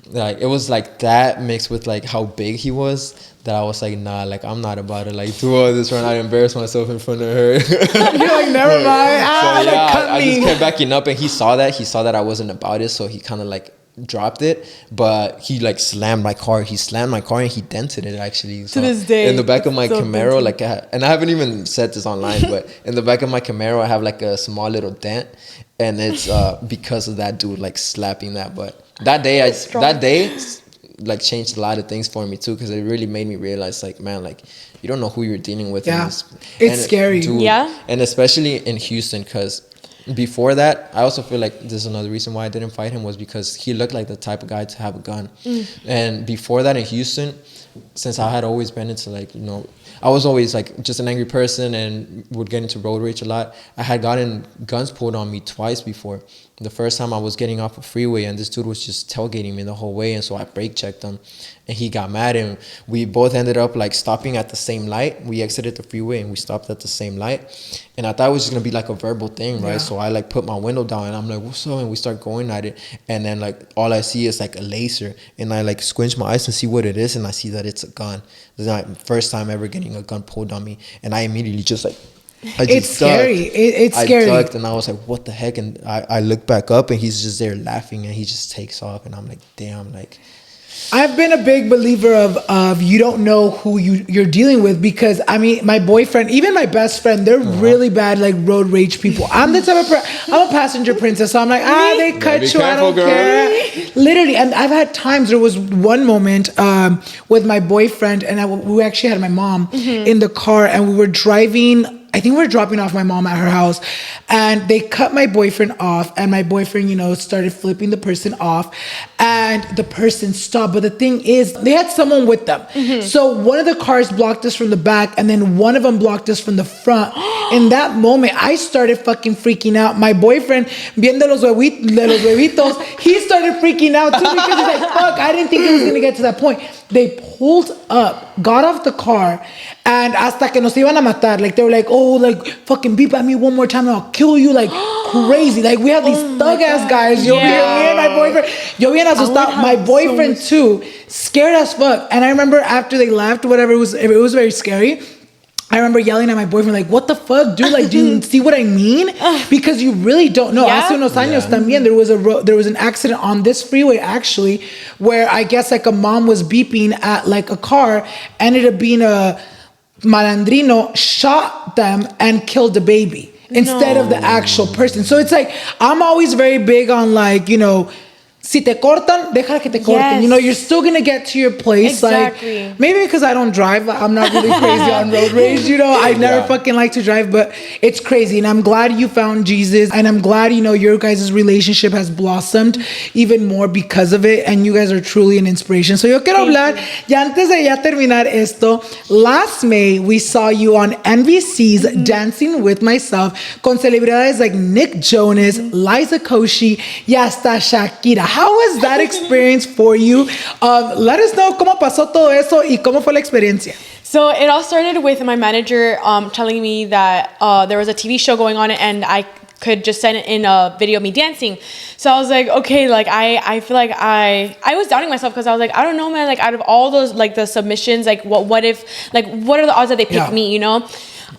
Speaker 1: like it was like that mixed with like how big he was that I was like, nah, like I'm not about to like do all this right now, embarrass myself in front of her.
Speaker 2: You're like, never mind.
Speaker 1: So yeah, I just kept backing up, and he saw that I wasn't about it, so he kind of like dropped it, but he like slammed my car. He slammed my car and he dented it actually. So
Speaker 3: to this day,
Speaker 1: in the back of my Camaro, like, and I haven't even said this online, but in the back of my Camaro, I have like a small little dent, and it's because of that dude like slapping that. But that day, like changed a lot of things for me too, because it really made me realize like, man, like you don't know who you're dealing with.
Speaker 2: Yeah, it's scary.
Speaker 1: Dude,
Speaker 3: yeah,
Speaker 1: and especially in Houston, because before that, I also feel like this is another reason why I didn't fight him, was because he looked like the type of guy to have a gun. And before that in Houston, since I had always been into like, you know, I was always like just an angry person and would get into road rage a lot. I had gotten guns pulled on me twice before. The first time I was getting off a freeway and this dude was just tailgating me the whole way, and so I brake checked him and he got mad, and we both ended up like stopping at the same light. We exited the freeway and we stopped at the same light, and I thought it was just gonna be like a verbal thing, right? So I like put my window down and I'm like, what's up? And we start going at it, and then like all I see is like a laser, and I like squinch my eyes and see what it is, and I see that it's a gun. This is my first time ever getting a gun pulled on me, and I immediately just like,
Speaker 2: it's scary. It's scary.
Speaker 1: I ducked and I was like, what the heck? And I look back up and he's just there laughing, and he just takes off, and I'm like, damn, like.
Speaker 2: I've been a big believer of you don't know who you're dealing with, because I mean, my boyfriend, even my best friend, they're really bad like road rage people. I'm the type of I'm a passenger princess, so I'm like, they cut you, I don't care. Literally, and I've had times. There was one moment with my boyfriend, and we actually had my mom in the car, and we were driving. I think we were dropping off my mom at her house, and they cut my boyfriend off, and my boyfriend, you know, started flipping the person off, and the person stopped. But the thing is, they had someone with them. So one of the cars blocked us from the back, and then one of them blocked us from the front. In that moment, I started fucking freaking out. My boyfriend, viendo los huevitos, he started freaking out too, because he's like, fuck, I didn't think it was going to get to that point. They pulled up, got off the car, and hasta que nos iban a matar. Like, they were like, oh, like, fucking beep at me one more time and I'll kill you. Like, crazy. Like, we have these thug-ass guys. Me and my boyfriend. Yo bien asustado. My boyfriend, too, scared as fuck. And I remember after they left, whatever, it was very scary. I remember yelling at my boyfriend, like, what the fuck, dude? Like, do you see what I mean? Because you really don't know. Hace unos años también, there was an accident on this freeway, actually, where I guess, like, a mom was beeping at, like, a car, ended up being a malandrino, shot them, and killed the baby instead of the actual person. So it's like, I'm always very big on, like, you know, si te cortan, deja que te corten. You know, you're still gonna get to your place.
Speaker 3: Exactly.
Speaker 2: Like, maybe because I don't drive, I'm not really crazy on road rage. You know, I never fucking like to drive, but it's crazy. And I'm glad you found Jesus, and I'm glad, you know, your guys' relationship has blossomed even more because of it. And you guys are truly an inspiration. So yo quiero hablar, ya antes de ya terminar esto, last May we saw you on NBC's Dancing with Myself con celebridades like Nick Jonas, Liza Koshy, y hasta Shakira. How was that experience for you? Let us know cómo pasó todo eso y cómo fue la experiencia.
Speaker 3: So it all started with my manager telling me that there was a TV show going on and I could just send in a video of me dancing. So I was like, okay, like I feel like I was doubting myself, because I was like, I don't know, man, like out of all those, like the submissions, like what if, like what are the odds that they pick me, you know?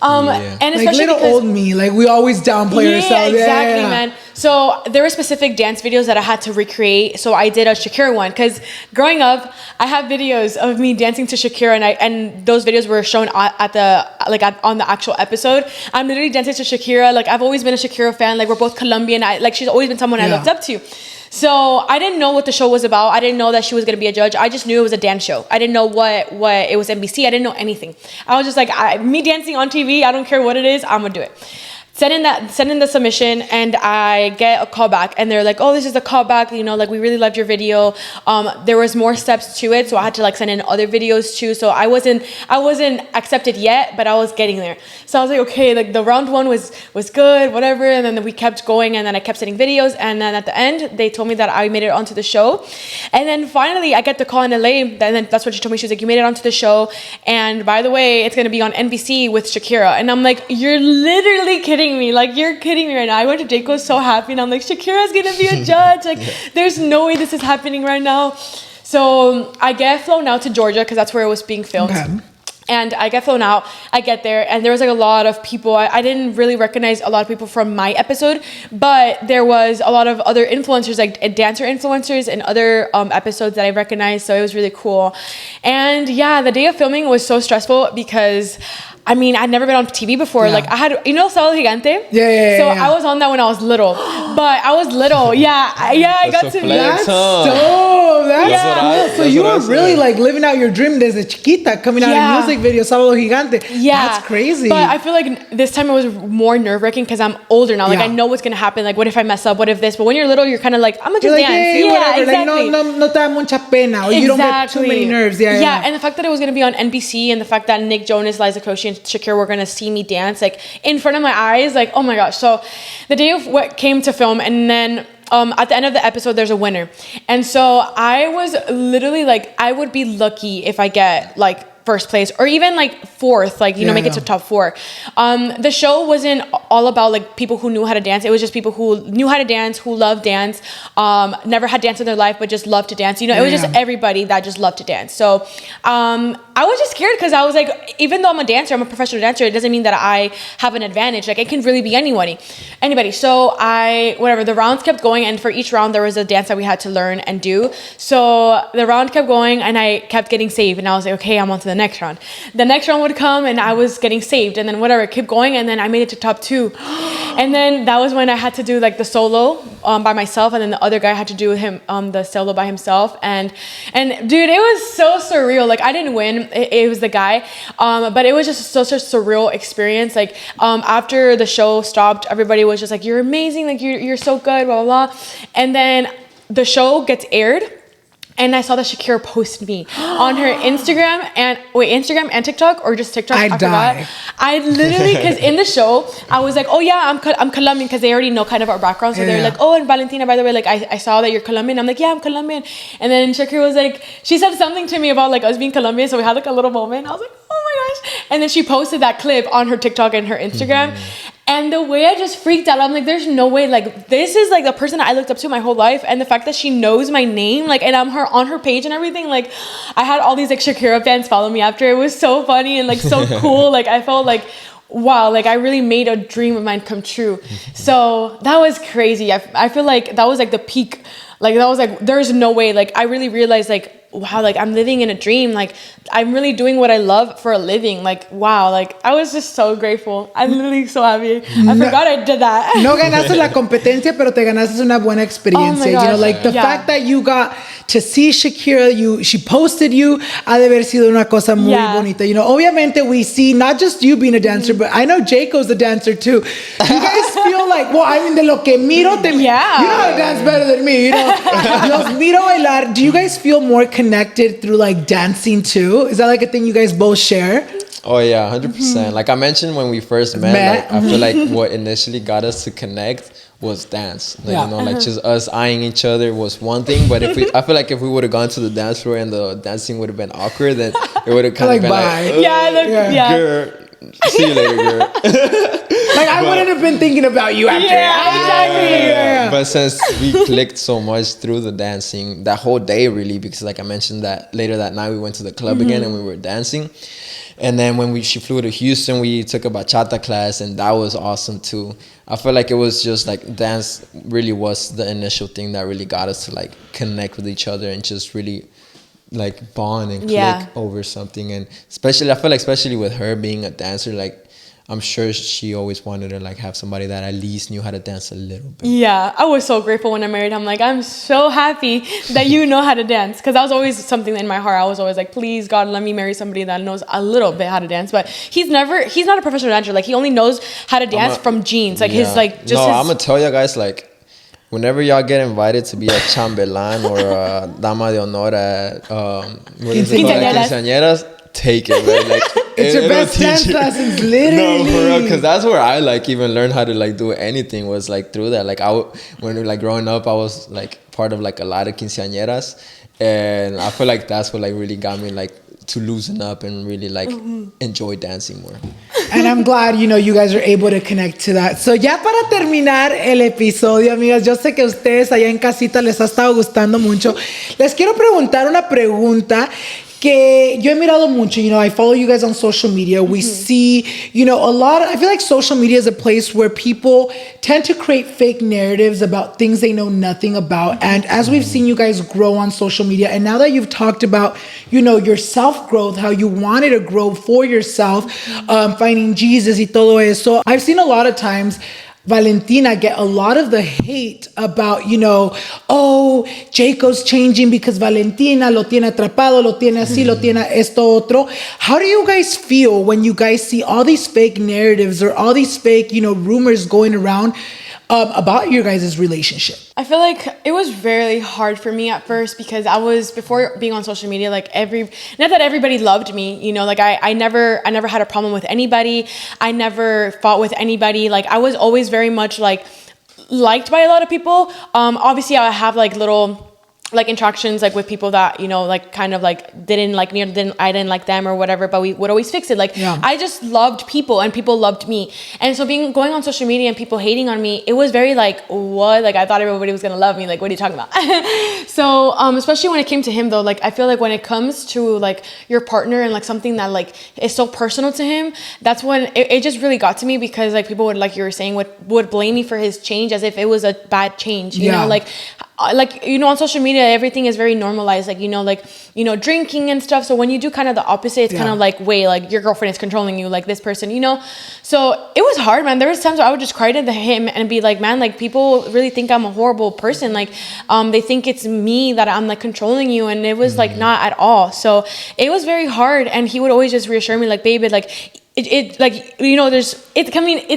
Speaker 3: And especially
Speaker 2: like little
Speaker 3: because,
Speaker 2: old me, like we always downplay ourselves.
Speaker 3: Exactly, man. So there were specific dance videos that I had to recreate. So I did a Shakira one, because growing up, I have videos of me dancing to Shakira, and those videos were shown on the actual episode. I'm literally dancing to Shakira. Like, I've always been a Shakira fan. Like, we're both Colombian. She's always been someone I looked up to. So I didn't know what the show was about. I didn't know that she was going to be a judge. I just knew it was a dance show. I didn't know what it was NBC. I didn't know anything. I was just like, me dancing on TV, I don't care what it is, I'm going to do it. send in the submission, and I get a call back, and they're like, oh, this is a call back, you know, like we really loved your video. There was more steps to it, so I had to like send in other videos too. So I wasn't accepted yet, but I was getting there. So I was like, okay, like the round one was good, whatever. And then we kept going, and then I kept sending videos, and then at the end they told me that I made it onto the show. And then finally I get the call in LA, and then that's what she told me. She was like, you made it onto the show, and by the way, it's gonna be on NBC with Shakira. And I'm like, you're literally kidding me. Like, you're kidding me right now. I went to Jayco so happy, and I'm like, Shakira's gonna be a judge. Like, there's no way this is happening right now. So I get flown out to Georgia because that's where it was being filmed.
Speaker 2: Okay.
Speaker 3: And I get flown out, I get there, and there was like a lot of people. I didn't really recognize a lot of people from my episode, but there was a lot of other influencers, like dancer influencers in other episodes that I recognized, so it was really cool. And yeah, the day of filming was so stressful because I mean, I'd never been on TV before. Yeah. Like, I had, you know, Sábado Gigante?
Speaker 2: Yeah.
Speaker 3: So I was on that when I was little. But I was little. Yeah, I got to be.
Speaker 2: That's
Speaker 1: huh?
Speaker 2: dope.
Speaker 1: That's
Speaker 2: so you were really like living out your dream desde chiquita, coming out in music videos, Sábado Gigante.
Speaker 3: Yeah.
Speaker 2: That's crazy.
Speaker 3: But I feel like this time it was more nerve-wracking because I'm older now. Like, I know what's going to happen. Like, what if I mess up? What if this? But when you're little, you're kind of like, I'm going to just dance.
Speaker 2: Hey,
Speaker 3: yeah,
Speaker 2: whatever.
Speaker 3: exactly.
Speaker 2: Like, no te da mucha pena. Or you don't get too many nerves. Yeah.
Speaker 3: And the fact that it was going to be on NBC, and the fact that Nick Jonas, Liza Koshy, and Shakira were going to see me dance, like, in front of my eyes, like, oh my gosh. So the day of what came to film, and then at the end of the episode, there's a winner. And so I was literally like, I would be lucky if I get like first place or even like fourth, like, you know, make it to top 4. The show wasn't all about like people who knew how to dance. It was just people who knew how to dance, who loved dance, never had dance in their life, but just loved to dance. You know, it was just everybody that just loved to dance. So I was just scared because I was like, even though I'm a dancer, I'm a professional dancer, it doesn't mean that I have an advantage. Like, it can really be anybody. So the rounds kept going, and for each round there was a dance that we had to learn and do. So the round kept going, and I kept getting saved, and I was like, okay, I'm on to the next round. The next round would come, and I was getting saved, and then whatever, kept going, and then I made it to top 2. And then that was when I had to do like the solo by myself, and then the other guy had to do him the solo by himself. And dude, it was so surreal. Like, I didn't win. It was the guy, but it was just such a surreal experience. Like, after the show stopped, everybody was just like, you're amazing, like you're so good, blah blah blah. And then the show gets aired, and I saw that Shakira posted me on her Instagram and TikTok, or just TikTok. I forgot. I literally, because in the show, I was like, oh yeah, I'm Colombian, because they already know kind of our background. So they're like, oh, and Valentina, by the way, like I saw that you're Colombian. I'm like, yeah, I'm Colombian. And then Shakira was like, she said something to me about like us being Colombian. So we had like a little moment. I was like, oh my gosh. And then she posted that clip on her TikTok and her Instagram. And the way I just freaked out, I'm like, there's no way, like, this is like the person I looked up to my whole life. And the fact that she knows my name, like, and I'm on her page and everything, like, I had all these like Shakira fans follow me after. It was so funny and like so cool. Like, I felt like, wow, like I really made a dream of mine come true. So that was crazy. I feel like that was like the peak. Like, that was like, there's no way. Like, I really realized like, wow, like I'm living in a dream. Like, I'm really doing what I love for a living. Like, wow, like I was just so grateful. I'm literally so happy. I forgot I did that.
Speaker 2: No ganaste la competencia, pero te ganaste una buena experiencia. You know, like the fact that you got to see Shakira, she posted you, ha de haber sido una cosa muy bonita. You know, obviamente we see not just you being a dancer, but I know Jayco's a dancer too. You guys feel like, well, I mean, de lo que miro, you know how to dance better than me, you know. Los miro bailar. Do you guys feel more connected through like dancing too? Is that like a thing you guys both share?
Speaker 1: Oh yeah, 100%. Like I mentioned when we first met. Like, I feel like what initially got us to connect was dance. Like, you know, like just us eyeing each other was one thing, but I feel like if we would have gone to the dance floor and the dancing would have been awkward, then it would have kind of been like, girl, see you later, girl.
Speaker 2: Like, I wouldn't have been thinking about you after.
Speaker 3: Exactly.
Speaker 1: But since we clicked so much through the dancing, that whole day really, because like I mentioned that later that night we went to the club again and we were dancing. And then when she flew to Houston, we took a bachata class, and that was awesome too. I feel like it was just like dance really was the initial thing that really got us to like connect with each other and just really like bond and click over something. And especially, I feel like especially with her being a dancer, like I'm sure she always wanted to like have somebody that at least knew how to dance a little bit.
Speaker 3: Yeah, I was so grateful when I married him. Like, I'm so happy that you know how to dance, because that was always something in my heart. I was always like, please God, let me marry somebody that knows a little bit how to dance. But he's not a professional dancer. Like, he only knows how to dance from genes. Like, his like just.
Speaker 1: No, I'm gonna tell you guys, like, whenever y'all get invited to be a chambelán or a dama de honor at what is it called? Quinceañeras, take it, right? Like,
Speaker 2: it's your best dance classes, literally.
Speaker 1: No, for real, because that's where I like even learned how to like do anything, was like through that. Like when like growing up, I was like part of like a lot of quinceañeras, and I feel like that's what like really got me like to loosen up and really like enjoy dancing more.
Speaker 2: And I'm glad, you guys are able to connect to that. So ya para terminar el episodio, amigas, yo sé que a ustedes allá en casita les ha estado gustando mucho. Les quiero preguntar una pregunta que yo he mirado mucho. I follow you guys on social media. We see, a lot. I feel like social media is a place where people tend to create fake narratives about things they know nothing about. And as we've seen you guys grow on social media, and now that you've talked about, your self-growth, how you wanted to grow for yourself, finding Jesus y todo eso, I've seen a lot of times Valentina get a lot of the hate about, oh, Jayco's changing because Valentina lo tiene atrapado, lo tiene así, lo tiene esto otro. How do you guys feel when you guys see all these fake narratives or all these fake, rumors going around about your guys' relationship?
Speaker 3: I feel like it was very hard for me at first, because before being on social media, like not that everybody loved me, like I never had a problem with anybody. I never fought with anybody. Like, I was always very much like liked by a lot of people. Obviously I have like little like interactions like with people that like kind of like didn't like me, or I didn't like them or whatever, but we would always fix it. Like, I just loved people and people loved me. And so going on social media and people hating on me, it was very like, what? Like, I thought everybody was gonna love me. Like, what are you talking about? So especially when it came to him though, like I feel like when it comes to like your partner and like something that like is so personal to him, that's when it just really got to me, because like people would, like you were saying, would blame me for his change as if it was a bad change, you know, like on social media everything is very normalized, like drinking and stuff. So when you do kind of the opposite, it's kind of like, wait, like your girlfriend is controlling you, like this person, so it was hard, man. There was times where I would just cry to him and be like, man, like people really think I'm a horrible person, like they think it's me that I'm like controlling you, and it was like not at all. So it was very hard, and he would always just reassure me like, baby, like it's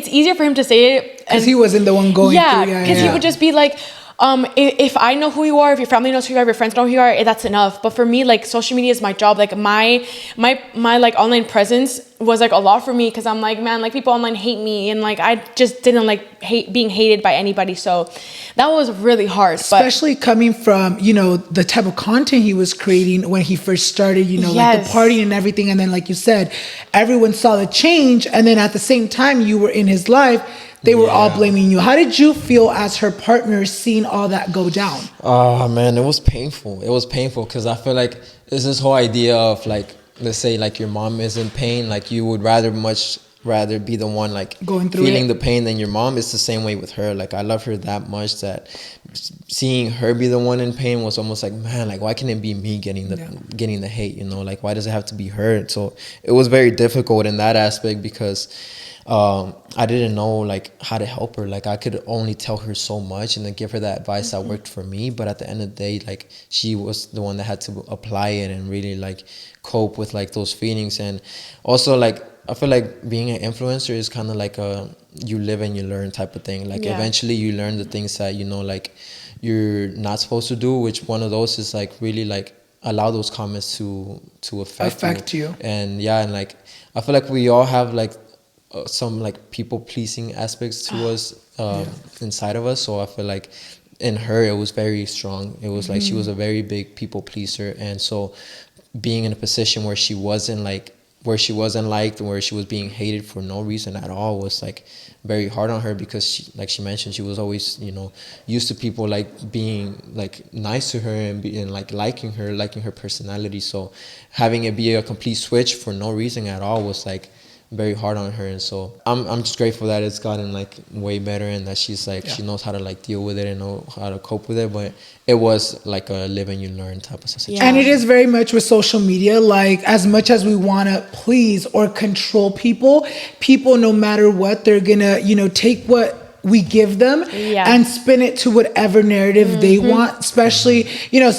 Speaker 3: easier for him to say it
Speaker 2: because he wasn't the one going through.
Speaker 3: Because he would just be like, if I know who you are, if your family knows who you are, if your friends know who you are, that's enough. But for me, like social media is my job. Like my like online presence was like a lot for me, because I'm like, man, like people online hate me, and like I just didn't like being hated by anybody. So that was really hard,
Speaker 2: especially coming from the type of content he was creating when he first started. Like the party and everything, and then like you said, everyone saw the change, and then at the same time you were in his life. They were all blaming you. How did you feel as her partner seeing all that go down?
Speaker 1: Oh, man, it was painful. It was painful because I feel like there's this whole idea of like, let's say like your mom is in pain. Like you would much rather be the one like
Speaker 2: going through
Speaker 1: feeling the pain than your mom. It's the same way with her. Like I love her that much that seeing her be the one in pain was almost like, man, like why can't it be me getting the hate? Like why does it have to be her? So it was very difficult in that aspect because I didn't know like how to help her. Like I could only tell her so much and then give her that advice that worked for me. But at the end of the day, like she was the one that had to apply it and really like cope with like those feelings. And also like I feel like being an influencer is kind of like a you live and you learn type of thing. Like eventually you learn the things that like you're not supposed to do, which one of those is like really like allow those comments to affect you. And and like I feel like we all have like some like people pleasing aspects to us inside of us. So I feel like in her it was very strong. It was like she was a very big people pleaser, and so being in a position where she wasn't liked, where she was being hated for no reason at all was like very hard on her, because she, like she mentioned, she was always used to people like being like nice to her and like liking her personality. So having it be a complete switch for no reason at all was like very hard on her. And so I'm just grateful that it's gotten like way better and that she's like, she knows how to like deal with it and know how to cope with it. But it was like a live and you learn type of situation.
Speaker 2: And it is very much with social media, like as much as we want to please or control people, no matter what, they're gonna, you know, take what we give them and spin it to whatever narrative they want, especially, you know,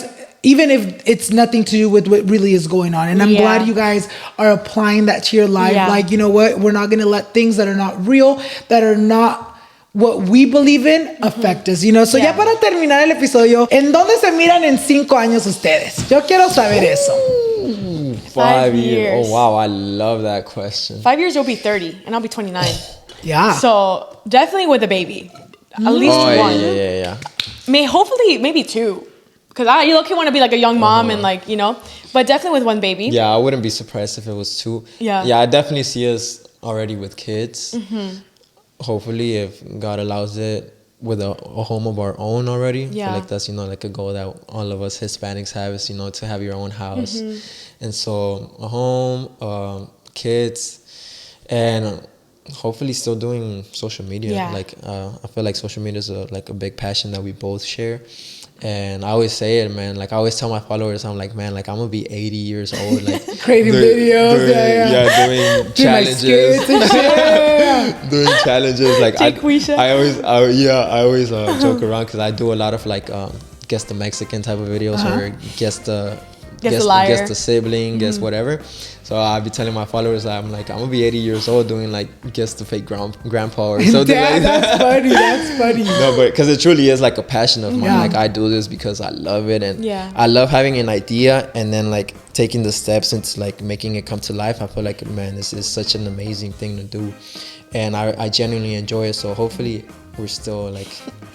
Speaker 2: even if it's nothing to do with what really is going on. And I'm glad you guys are applying that to your life. Like, you know what? We're not going to let things that are not real, that are not what we believe in, affect us, you know? So ya para terminar el episodio, ¿en dónde se miran en 5 años ustedes? Yo quiero saber eso.
Speaker 1: 5 years. Oh, wow. I love that question.
Speaker 3: 5 years, you'll be 30 and I'll be 29.
Speaker 2: Yeah.
Speaker 3: So definitely with a baby. At least one.
Speaker 1: Yeah.
Speaker 3: Hopefully, maybe 2. Because I low-key want to be like a young mom and like, you know, but definitely with one baby.
Speaker 1: Yeah, I wouldn't be surprised if it was 2. Yeah, I definitely see us already with kids. Hopefully, if God allows it, with a home of our own already. Yeah. I feel like that's, you know, like a goal that all of us Hispanics have is, you know, to have your own house. And so a home, kids, and hopefully still doing social media. Yeah. Like, I feel like social media is like a big passion that we both share. And I always say it, man. Like, I always tell my followers, I'm like, man, like, I'm gonna be 80 years old, like
Speaker 2: creating videos,
Speaker 1: doing challenges, doing challenges. Like, I always joke around because I do a lot of like guess the Mexican type of videos or guess the sibling, guess whatever. So I'll be telling my followers, I'm like, I'm gonna be 80 years old doing like guess the fake grandpa or something like that.
Speaker 2: That's funny.
Speaker 1: No, but because it truly is like a passion of mine. Yeah. Like, I do this because I love it, and I love having an idea and then like taking the steps into like making it come to life. I feel like, man, this is such an amazing thing to do, and I genuinely enjoy it. So hopefully we're still like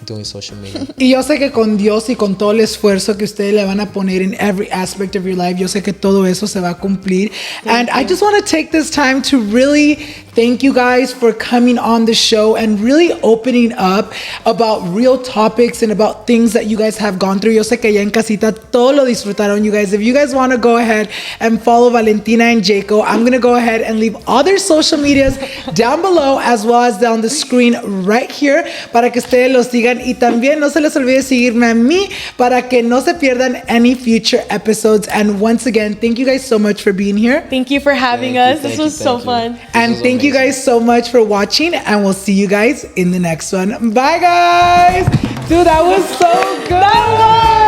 Speaker 1: doing social media.
Speaker 2: Y yo sé que con Dios y con todo el esfuerzo que ustedes le van a poner in every aspect of your life, yo sé que todo eso se va a cumplir. And I just want to take this time to really thank you guys for coming on the show and really opening up about real topics and about things that you guys have gone through. Yo sé que ya en casita todo lo disfrutaron, you guys. If you guys want to go ahead and follow Valentina and Jayco, I'm going to go ahead and leave all their social medias down below as well as down the screen right here para que ustedes los sigan. Y también no se les olvide seguirme a mí para que no se pierdan any future episodes. And once again, thank you guys so much for being here.
Speaker 3: Thank you for having us. This was so fun.
Speaker 2: And thank you guys so much for watching, and we'll see you guys in the next one. Bye, guys. Dude, that was so good.